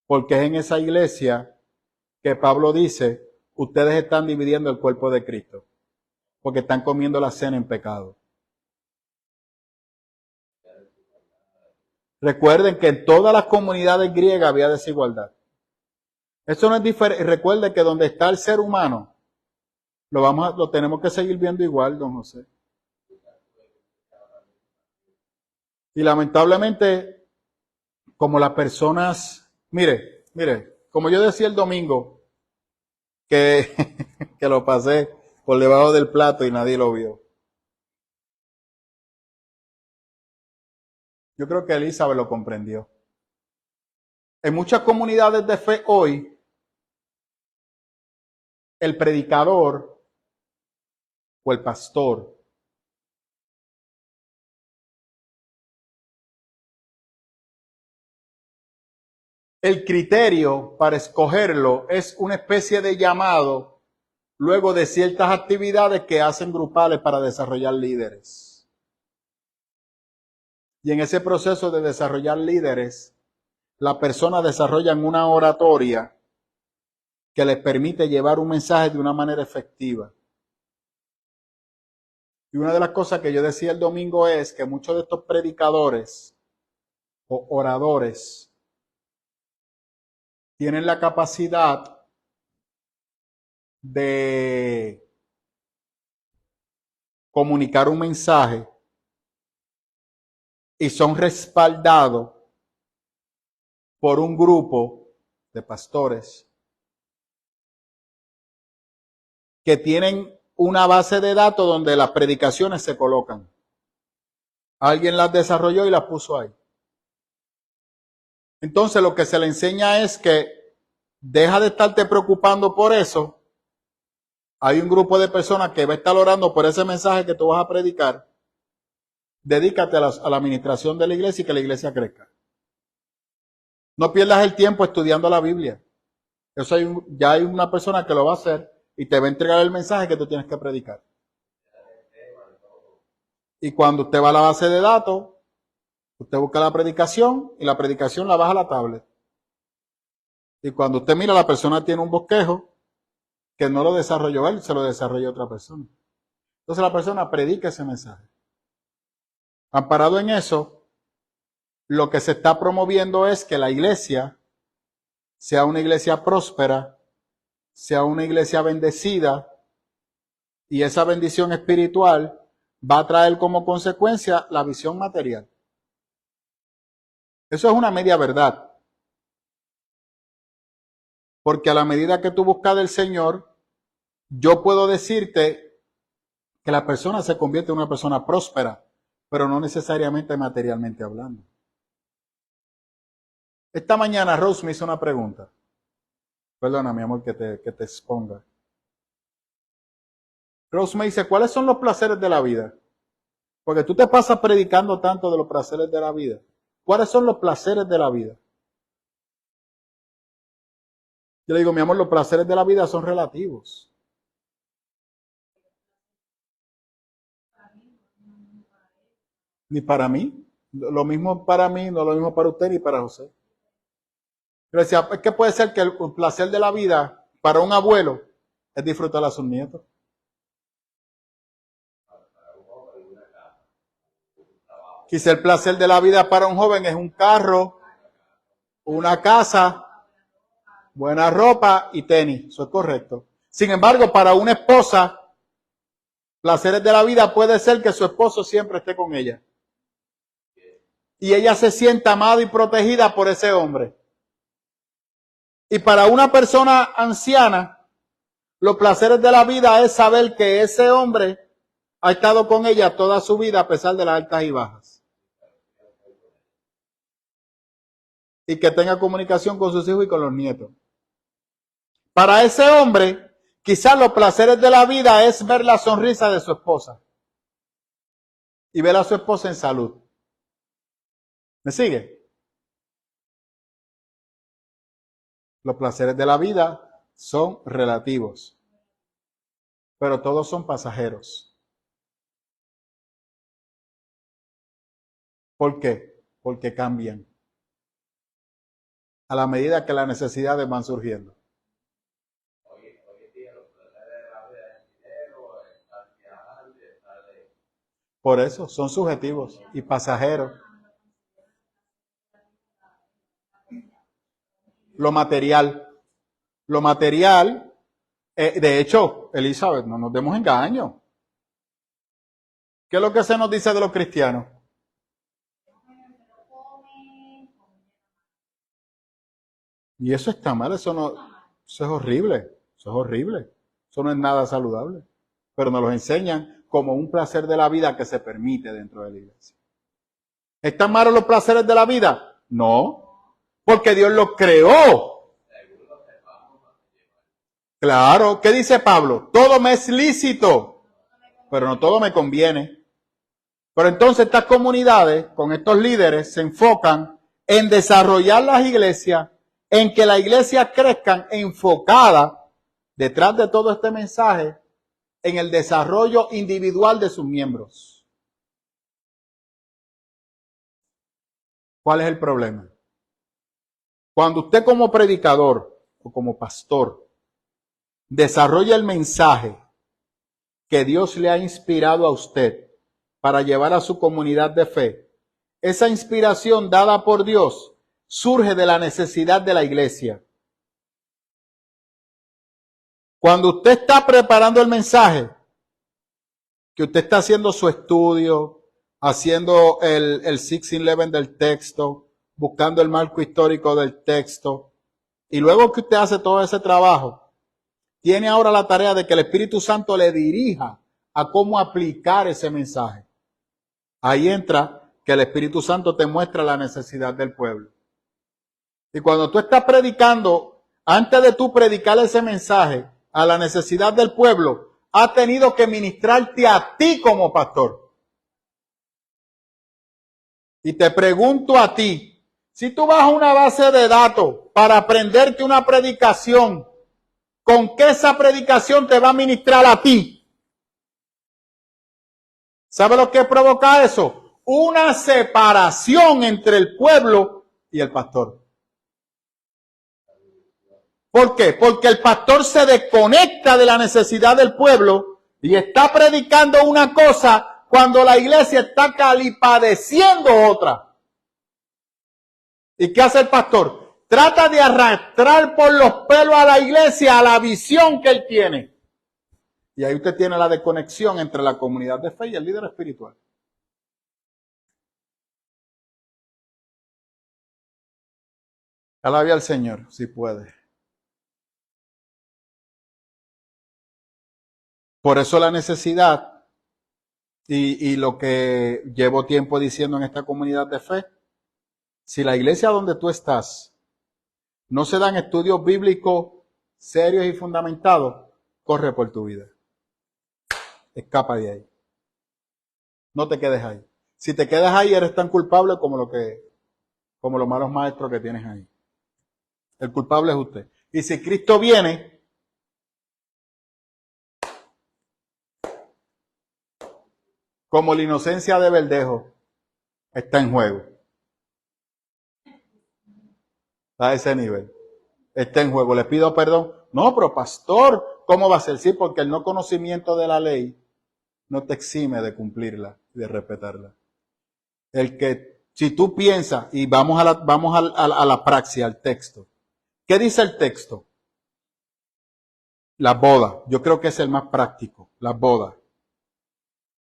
Porque es en esa iglesia que Pablo dice, ustedes están dividiendo el cuerpo de Cristo, porque están comiendo la cena en pecado. Recuerden que en todas las comunidades griegas había desigualdad. Eso no es diferente. Recuerden que donde está el ser humano, lo tenemos que seguir viendo igual, don José. Y lamentablemente, como las personas, mire, como yo decía el domingo, que, que lo pasé por debajo del plato y nadie lo vio. Yo creo que Elizabeth lo comprendió. En muchas comunidades de fe hoy, el predicador o el pastor el criterio para escogerlo es una especie de llamado luego de ciertas actividades que hacen grupales para desarrollar líderes. Y en ese proceso de desarrollar líderes, las personas desarrollan una oratoria que les permite llevar un mensaje de una manera efectiva. Y una de las cosas que yo decía el domingo es que muchos de estos predicadores o oradores tienen la capacidad de comunicar un mensaje y son respaldados por un grupo de pastores que tienen una base de datos donde las predicaciones se colocan. Alguien las desarrolló y las puso ahí. Entonces lo que se le enseña es que deja de estarte preocupando por eso. Hay un grupo de personas que va a estar orando por ese mensaje que tú vas a predicar. Dedícate a la administración de la iglesia y que la iglesia crezca. No pierdas el tiempo estudiando la Biblia. Eso ya hay una persona que lo va a hacer y te va a entregar el mensaje que tú tienes que predicar. Y cuando usted va a la base de datos, usted busca la predicación y la predicación la baja a la tablet. Y cuando usted mira, la persona tiene un bosquejo que no lo desarrolló él, se lo desarrolló otra persona. Entonces la persona predica ese mensaje. Amparado en eso, lo que se está promoviendo es que la iglesia sea una iglesia próspera, sea una iglesia bendecida, y esa bendición espiritual va a traer como consecuencia la visión material. Eso es una media verdad. Porque a la medida que tú buscas del Señor, yo puedo decirte que la persona se convierte en una persona próspera, pero no necesariamente materialmente hablando. Esta mañana Rose me hizo una pregunta. Perdona, mi amor, que te exponga. Rose me dice, ¿cuáles son los placeres de la vida? Porque tú te pasas predicando tanto de los placeres de la vida. ¿Cuáles son los placeres de la vida? Yo le digo, mi amor, los placeres de la vida son relativos. Ni para mí. Lo mismo para mí, no lo mismo para usted ni para José. Yo decía, es que puede ser que el placer de la vida para un abuelo es disfrutar a sus nietos. Quizá el placer de la vida para un joven es un carro, una casa, buena ropa y tenis. Eso es correcto. Sin embargo, para una esposa, placeres de la vida puede ser que su esposo siempre esté con ella. Y ella se sienta amada y protegida por ese hombre. Y para una persona anciana, los placeres de la vida es saber que ese hombre ha estado con ella toda su vida a pesar de las altas y bajas. Y que tenga comunicación con sus hijos y con los nietos. Para ese hombre, Quizás los placeres de la vida es ver la sonrisa de su esposa y ver a su esposa en salud. ¿Me sigue? Los placeres de la vida son relativos, pero todos son pasajeros. ¿Por qué? Porque cambian a la medida que las necesidades van surgiendo. Por eso son subjetivos y pasajeros. Lo material, de hecho, Elizabeth, no nos demos engaño. ¿Qué es lo que se nos dice de los cristianos? Y eso está mal, eso es horrible, eso no es nada saludable. Pero nos lo enseñan como un placer de la vida que se permite dentro de la iglesia. ¿Están malos los placeres de la vida? No, porque Dios los creó. Claro, ¿qué dice Pablo? Todo me es lícito, pero no todo me conviene. Pero entonces estas comunidades, con estos líderes, se enfocan en desarrollar las iglesias, en que las iglesias crezcan enfocadas detrás de todo este mensaje en el desarrollo individual de sus miembros. ¿Cuál es el problema? Cuando usted como predicador o como pastor desarrolla el mensaje que Dios le ha inspirado a usted para llevar a su comunidad de fe, esa inspiración dada por Dios surge de la necesidad de la iglesia. Cuando usted está preparando el mensaje, que usted está haciendo su estudio, haciendo el 1611 del texto, buscando el marco histórico del texto, y luego que usted hace todo ese trabajo, tiene ahora la tarea de que el Espíritu Santo le dirija a cómo aplicar ese mensaje. Ahí entra que el Espíritu Santo te muestra la necesidad del pueblo. Y cuando tú estás predicando, antes de tú predicar ese mensaje a la necesidad del pueblo, has tenido que ministrarte a ti como pastor. Y te pregunto a ti, si tú vas a una base de datos para aprenderte una predicación, ¿con qué esa predicación te va a ministrar a ti? ¿Sabe lo que provoca eso? Una separación entre el pueblo y el pastor. ¿Por qué? Porque el pastor se desconecta de la necesidad del pueblo y está predicando una cosa cuando la iglesia está padeciendo otra. ¿Y qué hace el pastor? Trata de arrastrar por los pelos a la iglesia a la visión que él tiene. Y ahí usted tiene la desconexión entre la comunidad de fe y el líder espiritual. Alabe al Señor, si puede. Por eso la necesidad y lo que llevo tiempo diciendo en esta comunidad de fe, si la iglesia donde tú estás no se dan estudios bíblicos serios y fundamentados, corre por tu vida. Escapa de ahí. No te quedes ahí. Si te quedas ahí, eres tan culpable como los malos maestros que tienes ahí. El culpable es usted. Y si Cristo viene, como la inocencia de Verdejo, está en juego. A ese nivel. Está en juego. Le pido perdón. No, pero pastor, ¿cómo va a ser? Sí, porque el no conocimiento de la ley no te exime de cumplirla y de respetarla. Si tú piensas, y vamos a la praxis, al texto. ¿Qué dice el texto? Las bodas. Yo creo que es el más práctico. Las bodas.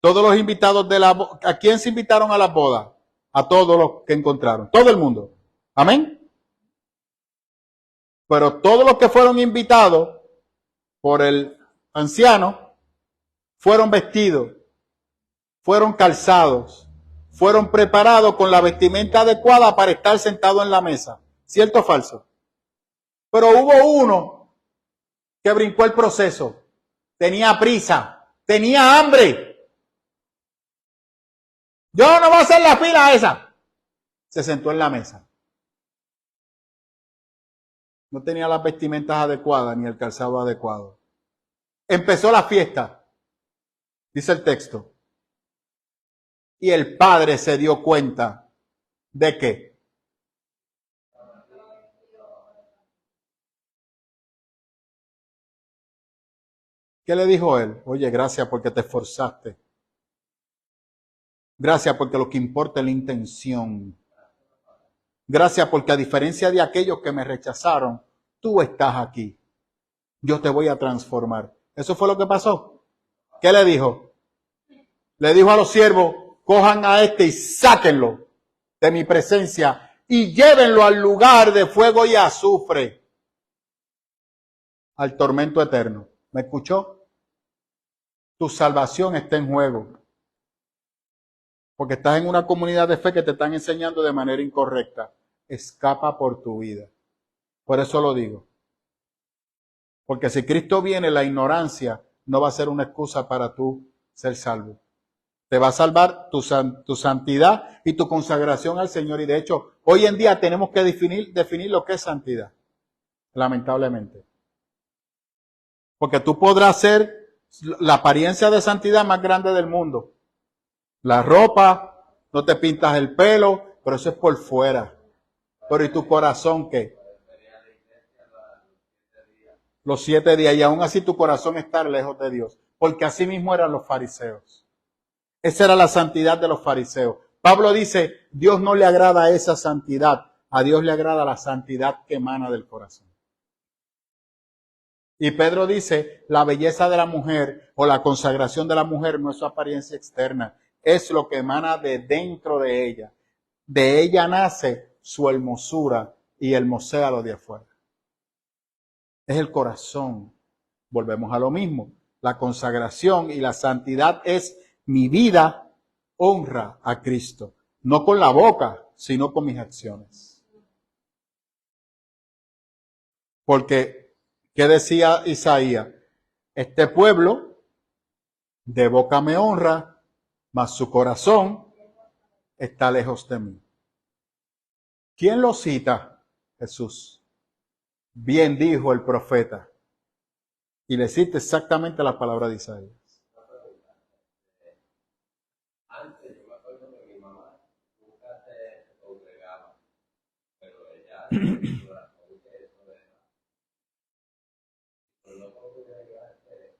Todos los invitados de la boda. ¿A quién se invitaron a las bodas? A todos los que encontraron. Todo el mundo. Amén. Pero todos los que fueron invitados por el anciano fueron vestidos, fueron calzados, fueron preparados con la vestimenta adecuada para estar sentados en la mesa. ¿Cierto o falso? Pero hubo uno que brincó el proceso. Tenía prisa, tenía hambre. Yo no voy a hacer la fila esa. Se sentó en la mesa. No tenía las vestimentas adecuadas ni el calzado adecuado. Empezó la fiesta, dice el texto. Y el padre se dio cuenta de que ¿qué le dijo él? Oye, gracias porque te esforzaste. Gracias porque lo que importa es la intención. Gracias porque a diferencia de aquellos que me rechazaron, tú estás aquí. Yo te voy a transformar. ¿Eso fue lo que pasó? ¿Qué le dijo? Le dijo a los siervos, cojan a este y sáquenlo de mi presencia y llévenlo al lugar de fuego y azufre, al tormento eterno. ¿Me escuchó? Tu salvación está en juego. Porque estás en una comunidad de fe que te están enseñando de manera incorrecta. Escapa por tu vida. Por eso lo digo. Porque si Cristo viene, la ignorancia no va a ser una excusa para tú ser salvo. Te va a salvar tu santidad y tu consagración al Señor. Y de hecho, hoy en día tenemos que definir lo que es santidad. Lamentablemente. Porque tú podrás ser la apariencia de santidad más grande del mundo. La ropa, no te pintas el pelo, pero eso es por fuera. Pero ¿y tu corazón qué? Los 7 días, y aún así tu corazón está lejos de Dios. Porque así mismo eran los fariseos. Esa era la santidad de los fariseos. Pablo dice, Dios no le agrada esa santidad. A Dios le agrada la santidad que emana del corazón. Y Pedro dice, la belleza de la mujer o la consagración de la mujer no es su apariencia externa. Es lo que emana de dentro de ella. De ella nace su hermosura y hermosea lo de afuera. Es el corazón. Volvemos a lo mismo. La consagración y la santidad es mi vida honra a Cristo. No con la boca, sino con mis acciones. Porque, ¿qué decía Isaías? Este pueblo de boca me honra, mas su corazón está lejos de mí. ¿Quién lo cita? Jesús. Bien dijo el profeta. Y le cita exactamente la palabra de Isaías. Antes yo me acuerdo que mi mamá nunca se congregaba, pero ella pero no congregarse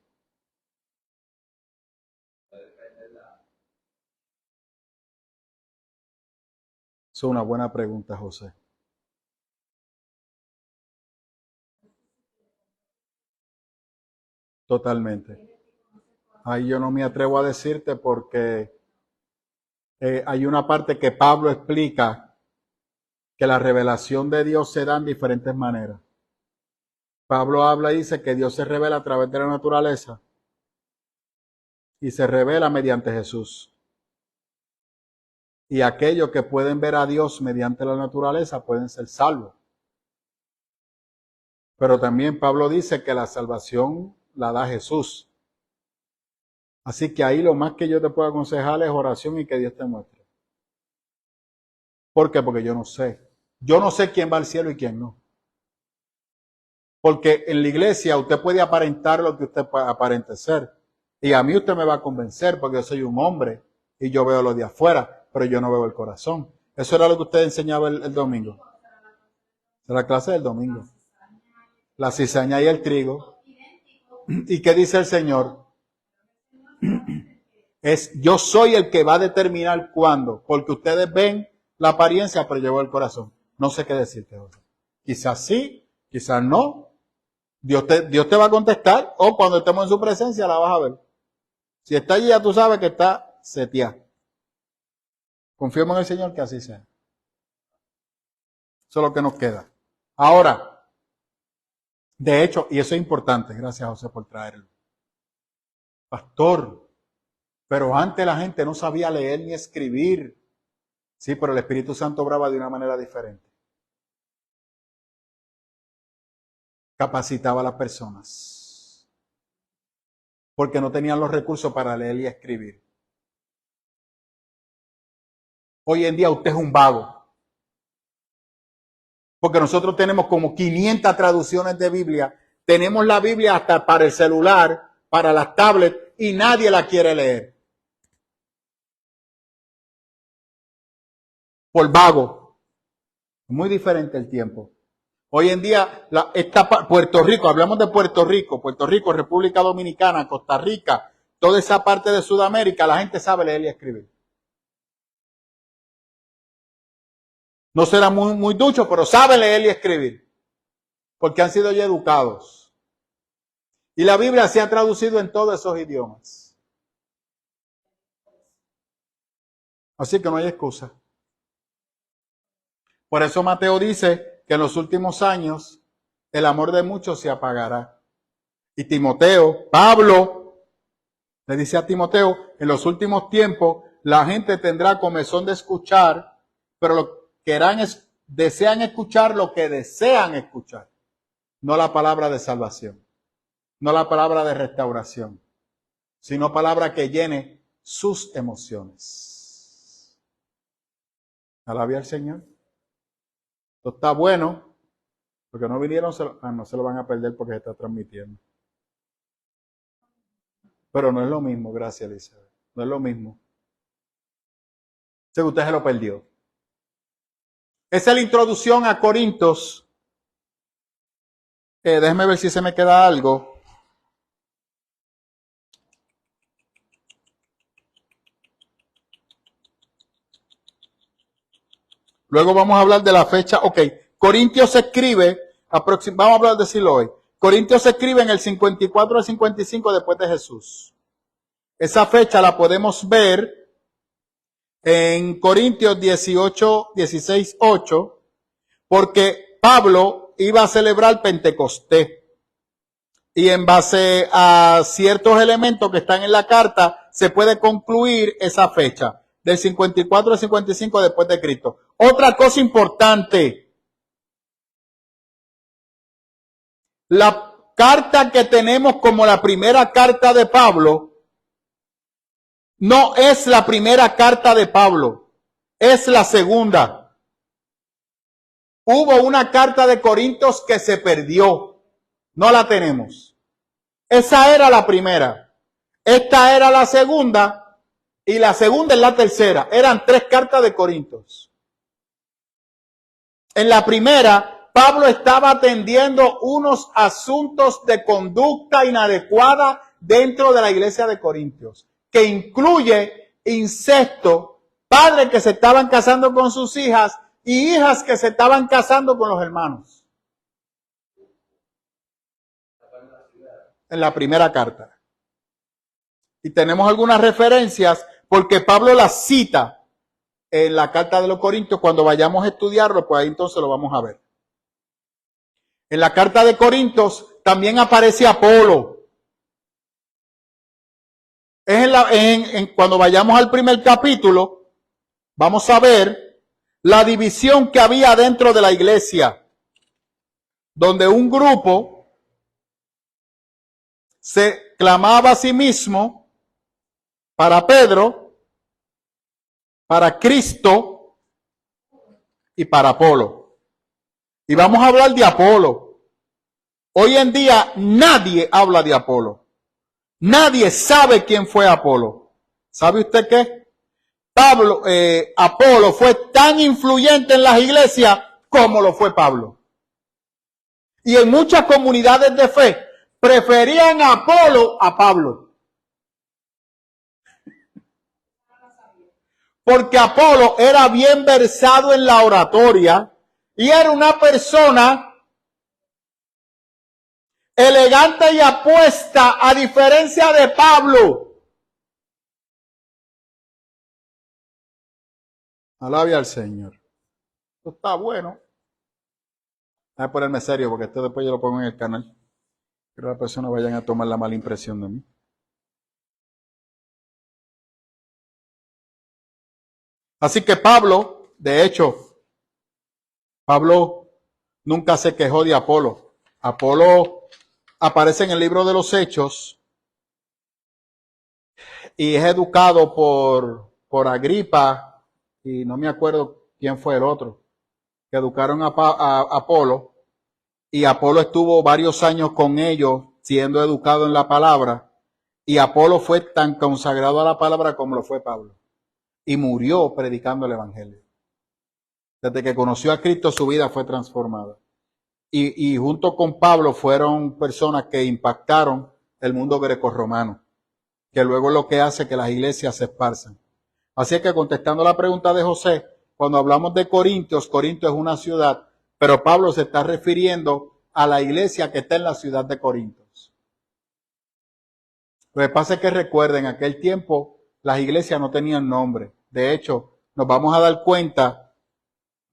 puede perderla. Es una buena pregunta, José. Totalmente. Ahí yo no me atrevo a decirte porque hay una parte que Pablo explica que la revelación de Dios se da en diferentes maneras. Pablo habla y dice que Dios se revela a través de la naturaleza y se revela mediante Jesús. Y aquellos que pueden ver a Dios mediante la naturaleza pueden ser salvos. Pero también Pablo dice que la salvación la da Jesús. Así que ahí lo más que yo te puedo aconsejar es oración y que Dios te muestre. ¿Por qué? Porque yo no sé. Yo no sé quién va al cielo y quién no. Porque en la iglesia usted puede aparentar lo que usted aparente ser. Y a mí usted me va a convencer porque yo soy un hombre y yo veo lo de afuera, pero yo no veo el corazón. Eso era lo que usted enseñaba el domingo. Esa es la clase del domingo. La cizaña y el trigo. ¿Y qué dice el Señor? Es yo soy el que va a determinar cuándo, porque ustedes ven la apariencia, pero yo veo el corazón. No sé qué decirte, José. Quizás sí, quizás no. Dios te va a contestar, o cuando estemos en su presencia la vas a ver. Si está allí, ya tú sabes que está seteada. Confiemos en el Señor que así sea. Eso es lo que nos queda. Ahora, de hecho, y eso es importante, gracias José por traerlo. Pastor, pero antes la gente no sabía leer ni escribir. Sí, pero el Espíritu Santo obraba de una manera diferente. capacitaba a las personas, porque no tenían los recursos para leer y escribir. Hoy en día usted es un vago, porque nosotros tenemos como 500 traducciones de Biblia, tenemos la Biblia hasta para el celular, para las tablets, y nadie la quiere leer. Por vago. Muy diferente el tiempo. Hoy en día, Puerto Rico, hablamos de Puerto Rico, República Dominicana, Costa Rica, toda esa parte de Sudamérica, la gente sabe leer y escribir. No será muy ducho, pero sabe leer y escribir, porque han sido ya educados. Y la Biblia se ha traducido en todos esos idiomas. Así que no hay excusa. Por eso Mateo dice que en los últimos años el amor de muchos se apagará. Y Pablo, le dice a Timoteo, en los últimos tiempos la gente tendrá comezón de escuchar, pero desean escuchar lo que desean escuchar. No la palabra de salvación, no la palabra de restauración, sino palabra que llene sus emociones. Alabe al Señor. Esto está bueno, porque no vinieron, no se lo van a perder porque se está transmitiendo. Pero no es lo mismo, gracias Elizabeth, no es lo mismo. Sé que usted se lo perdió. Esa es la introducción a Corintios. Déjeme ver si se me queda algo. Luego vamos a hablar de la fecha. Ok, Corintios se escribe, vamos a hablar de decirlo hoy. Corintios se escribe en el 54 al 55 después de Jesús. Esa fecha la podemos ver en Corintios 16, 8, porque Pablo iba a celebrar Pentecostés. Y en base a ciertos elementos que están en la carta, se puede concluir esa fecha, del 54 al 55 después de Cristo. Otra cosa importante, la carta que tenemos como la primera carta de Pablo, no es la primera carta de Pablo, es la segunda. Hubo una carta de Corintios que se perdió, no la tenemos. Esa era la primera, esta era la segunda y la segunda es la tercera. Eran 3 cartas de Corintios. En la primera, Pablo estaba atendiendo unos asuntos de conducta inadecuada dentro de la iglesia de Corintios, que incluye incesto, padres que se estaban casando con sus hijas y hijas que se estaban casando con los hermanos. En la primera carta. Y tenemos algunas referencias porque Pablo las cita en la carta de los Corintios. Cuando vayamos a estudiarlo, pues ahí entonces lo vamos a ver. En la carta de Corintios también aparece Apolo. Cuando vayamos al primer capítulo, vamos a ver la división que había dentro de la iglesia, donde un grupo se clamaba a sí mismo para Pedro, para Cristo y para Apolo. Y vamos a hablar de Apolo. Hoy en día nadie habla de Apolo. Nadie sabe quién fue Apolo. ¿Sabe usted qué? Apolo fue tan influyente en las iglesias como lo fue Pablo. Y en muchas comunidades de fe preferían a Apolo a Pablo. Porque Apolo era bien versado en la oratoria y era una persona elegante y apuesta, a diferencia de Pablo. Alabe al Señor. Esto está bueno. Voy a ponerme serio porque esto después yo lo pongo en el canal. Que las personas vayan a tomar la mala impresión de mí. Así que Pablo, de hecho, Pablo nunca se quejó de Apolo. Apolo aparece en el libro de los Hechos y es educado por Agripa y no me acuerdo quién fue el otro, que educaron a Apolo, y Apolo estuvo varios años con ellos siendo educado en la palabra, y Apolo fue tan consagrado a la palabra como lo fue Pablo, y murió predicando el evangelio. Desde que conoció a Cristo su vida fue transformada. Y junto con Pablo fueron personas que impactaron el mundo grecorromano, que luego lo que hace que las iglesias se esparzan. Así que contestando la pregunta de José, cuando hablamos de Corintios, Corinto es una ciudad, pero Pablo se está refiriendo a la iglesia que está en la ciudad de Corintios. Lo que pasa es que recuerden, en aquel tiempo las iglesias no tenían nombre. De hecho, nos vamos a dar cuenta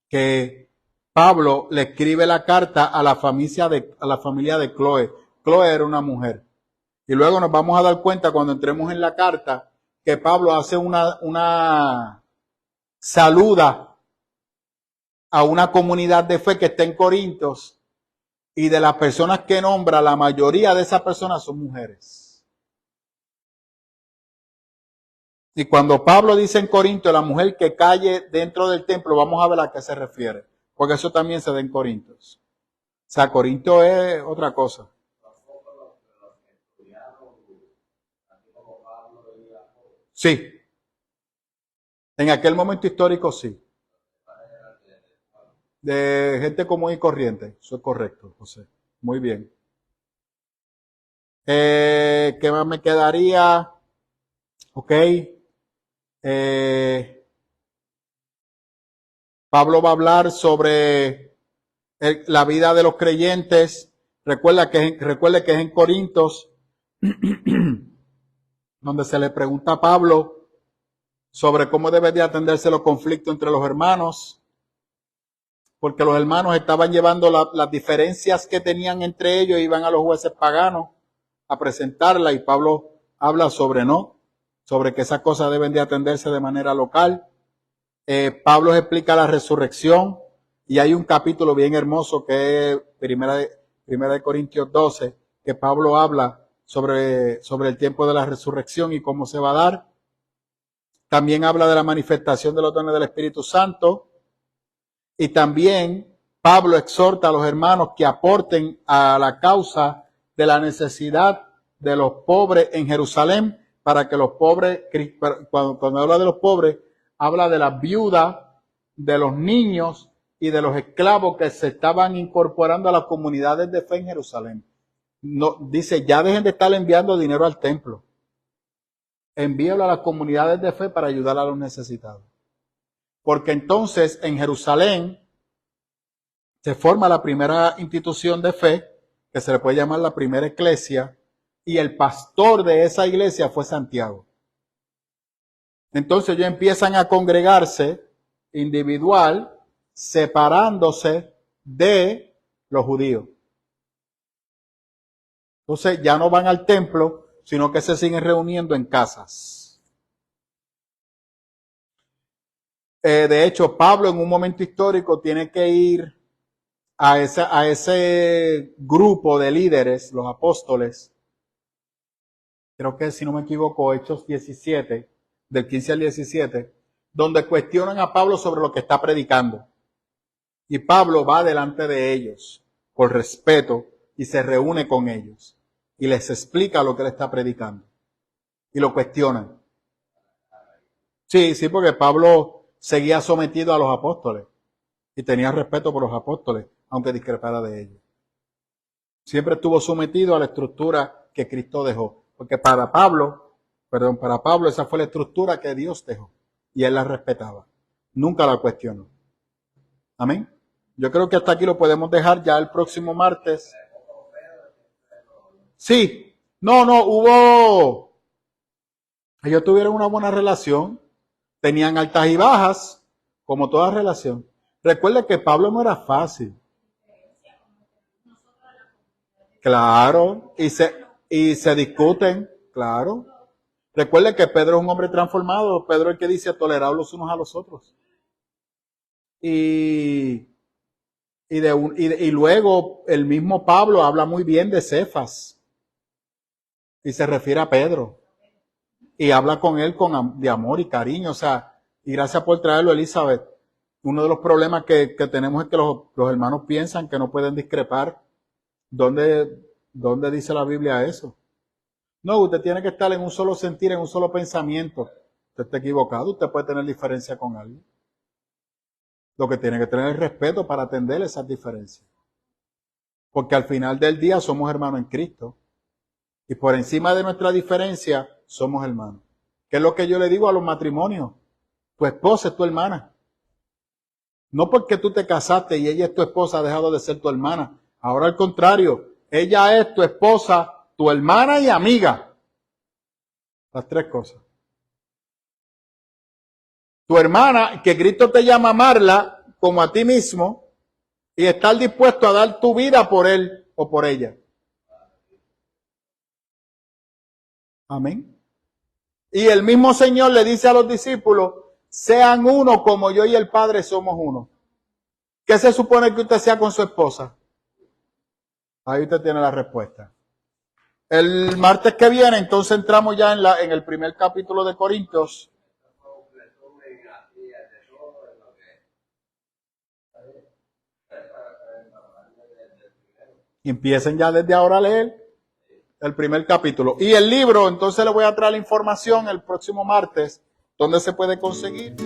que Pablo le escribe la carta a la familia de Chloe. Chloe era una mujer. Y luego nos vamos a dar cuenta cuando entremos en la carta que Pablo hace una saluda a una comunidad de fe que está en Corintios, y de las personas que nombra, la mayoría de esas personas son mujeres. Y cuando Pablo dice en Corinto, la mujer que calle dentro del templo, vamos a ver a qué se refiere, porque eso también se da en Corintios. O sea, Corinto es otra cosa. Sí. En aquel momento histórico, sí. De gente común y corriente. Eso es correcto, José. Muy bien. ¿Qué más me quedaría? Ok. Pablo va a hablar sobre la vida de los creyentes. Recuerde que es en Corintios donde se le pregunta a Pablo sobre cómo debe de atenderse los conflictos entre los hermanos, porque los hermanos estaban llevando las diferencias que tenían entre ellos, iban a los jueces paganos a presentarla, y Pablo habla sobre que esas cosas deben de atenderse de manera local. Pablo explica la resurrección, y hay un capítulo bien hermoso que es Primera de Corintios 12, que Pablo habla sobre el tiempo de la resurrección y cómo se va a dar. También habla de la manifestación de los dones del Espíritu Santo, y también Pablo exhorta a los hermanos que aporten a la causa de la necesidad de los pobres en Jerusalén, para que los pobres, cuando habla de los pobres, habla de las viudas, de los niños y de los esclavos que se estaban incorporando a las comunidades de fe en Jerusalén. No, dice, ya dejen de estar enviando dinero al templo. Envíelo a las comunidades de fe para ayudar a los necesitados. Porque entonces en Jerusalén se forma la primera institución de fe, que se le puede llamar la primera iglesia, y el pastor de esa iglesia fue Santiago. Entonces ellos empiezan a congregarse individual, separándose de los judíos. Entonces ya no van al templo, sino que se siguen reuniendo en casas. De hecho, Pablo en un momento histórico tiene que ir a ese grupo de líderes, los apóstoles. Creo que, si no me equivoco, Hechos 17, del 15 al 17, donde cuestionan a Pablo sobre lo que está predicando. Y Pablo va delante de ellos, por respeto, y se reúne con ellos. Y les explica lo que él está predicando. Y lo cuestionan. Sí, porque Pablo seguía sometido a los apóstoles. Y tenía respeto por los apóstoles, aunque discrepara de ellos. Siempre estuvo sometido a la estructura que Cristo dejó. Porque para Pablo esa fue la estructura que Dios dejó. Y él la respetaba. Nunca la cuestionó. Amén. Yo creo que hasta aquí lo podemos dejar ya el próximo martes. Sí. Ellos tuvieron una buena relación. Tenían altas y bajas, como toda relación. Recuerde que Pablo no era fácil. Claro, y se discuten, claro. Recuerde que Pedro es un hombre transformado. Pedro es el que dice tolerados los unos a los otros. Y Y luego el mismo Pablo habla muy bien de Cefas y se refiere a Pedro y habla con él de amor y cariño. O sea, y gracias por traerlo, Elizabeth. Uno de los problemas que tenemos es que los hermanos piensan que no pueden discrepar. ¿Dónde dice la Biblia eso? No, usted tiene que estar en un solo sentir, en un solo pensamiento. Usted está equivocado, usted puede tener diferencia con alguien. Lo que tiene que tener es respeto para atender esas diferencias. Porque al final del día somos hermanos en Cristo. Y por encima de nuestra diferencia, somos hermanos. ¿Qué es lo que yo le digo a los matrimonios? Tu esposa es tu hermana. No porque tú te casaste y ella es tu esposa, ha dejado de ser tu hermana. Ahora al contrario, ella es tu esposa, tu hermana y amiga. Las tres cosas. Tu hermana, que Cristo te llama a amarla como a ti mismo y estar dispuesto a dar tu vida por él o por ella. Amén. Y el mismo Señor le dice a los discípulos, sean uno como yo y el Padre somos uno. ¿Qué se supone que usted sea con su esposa? Ahí usted tiene la respuesta. El martes que viene, entonces entramos ya en el primer capítulo de Corintios. Y empiecen ya desde ahora a leer el primer capítulo. Y el libro, entonces le voy a traer la información el próximo martes, donde se puede conseguir.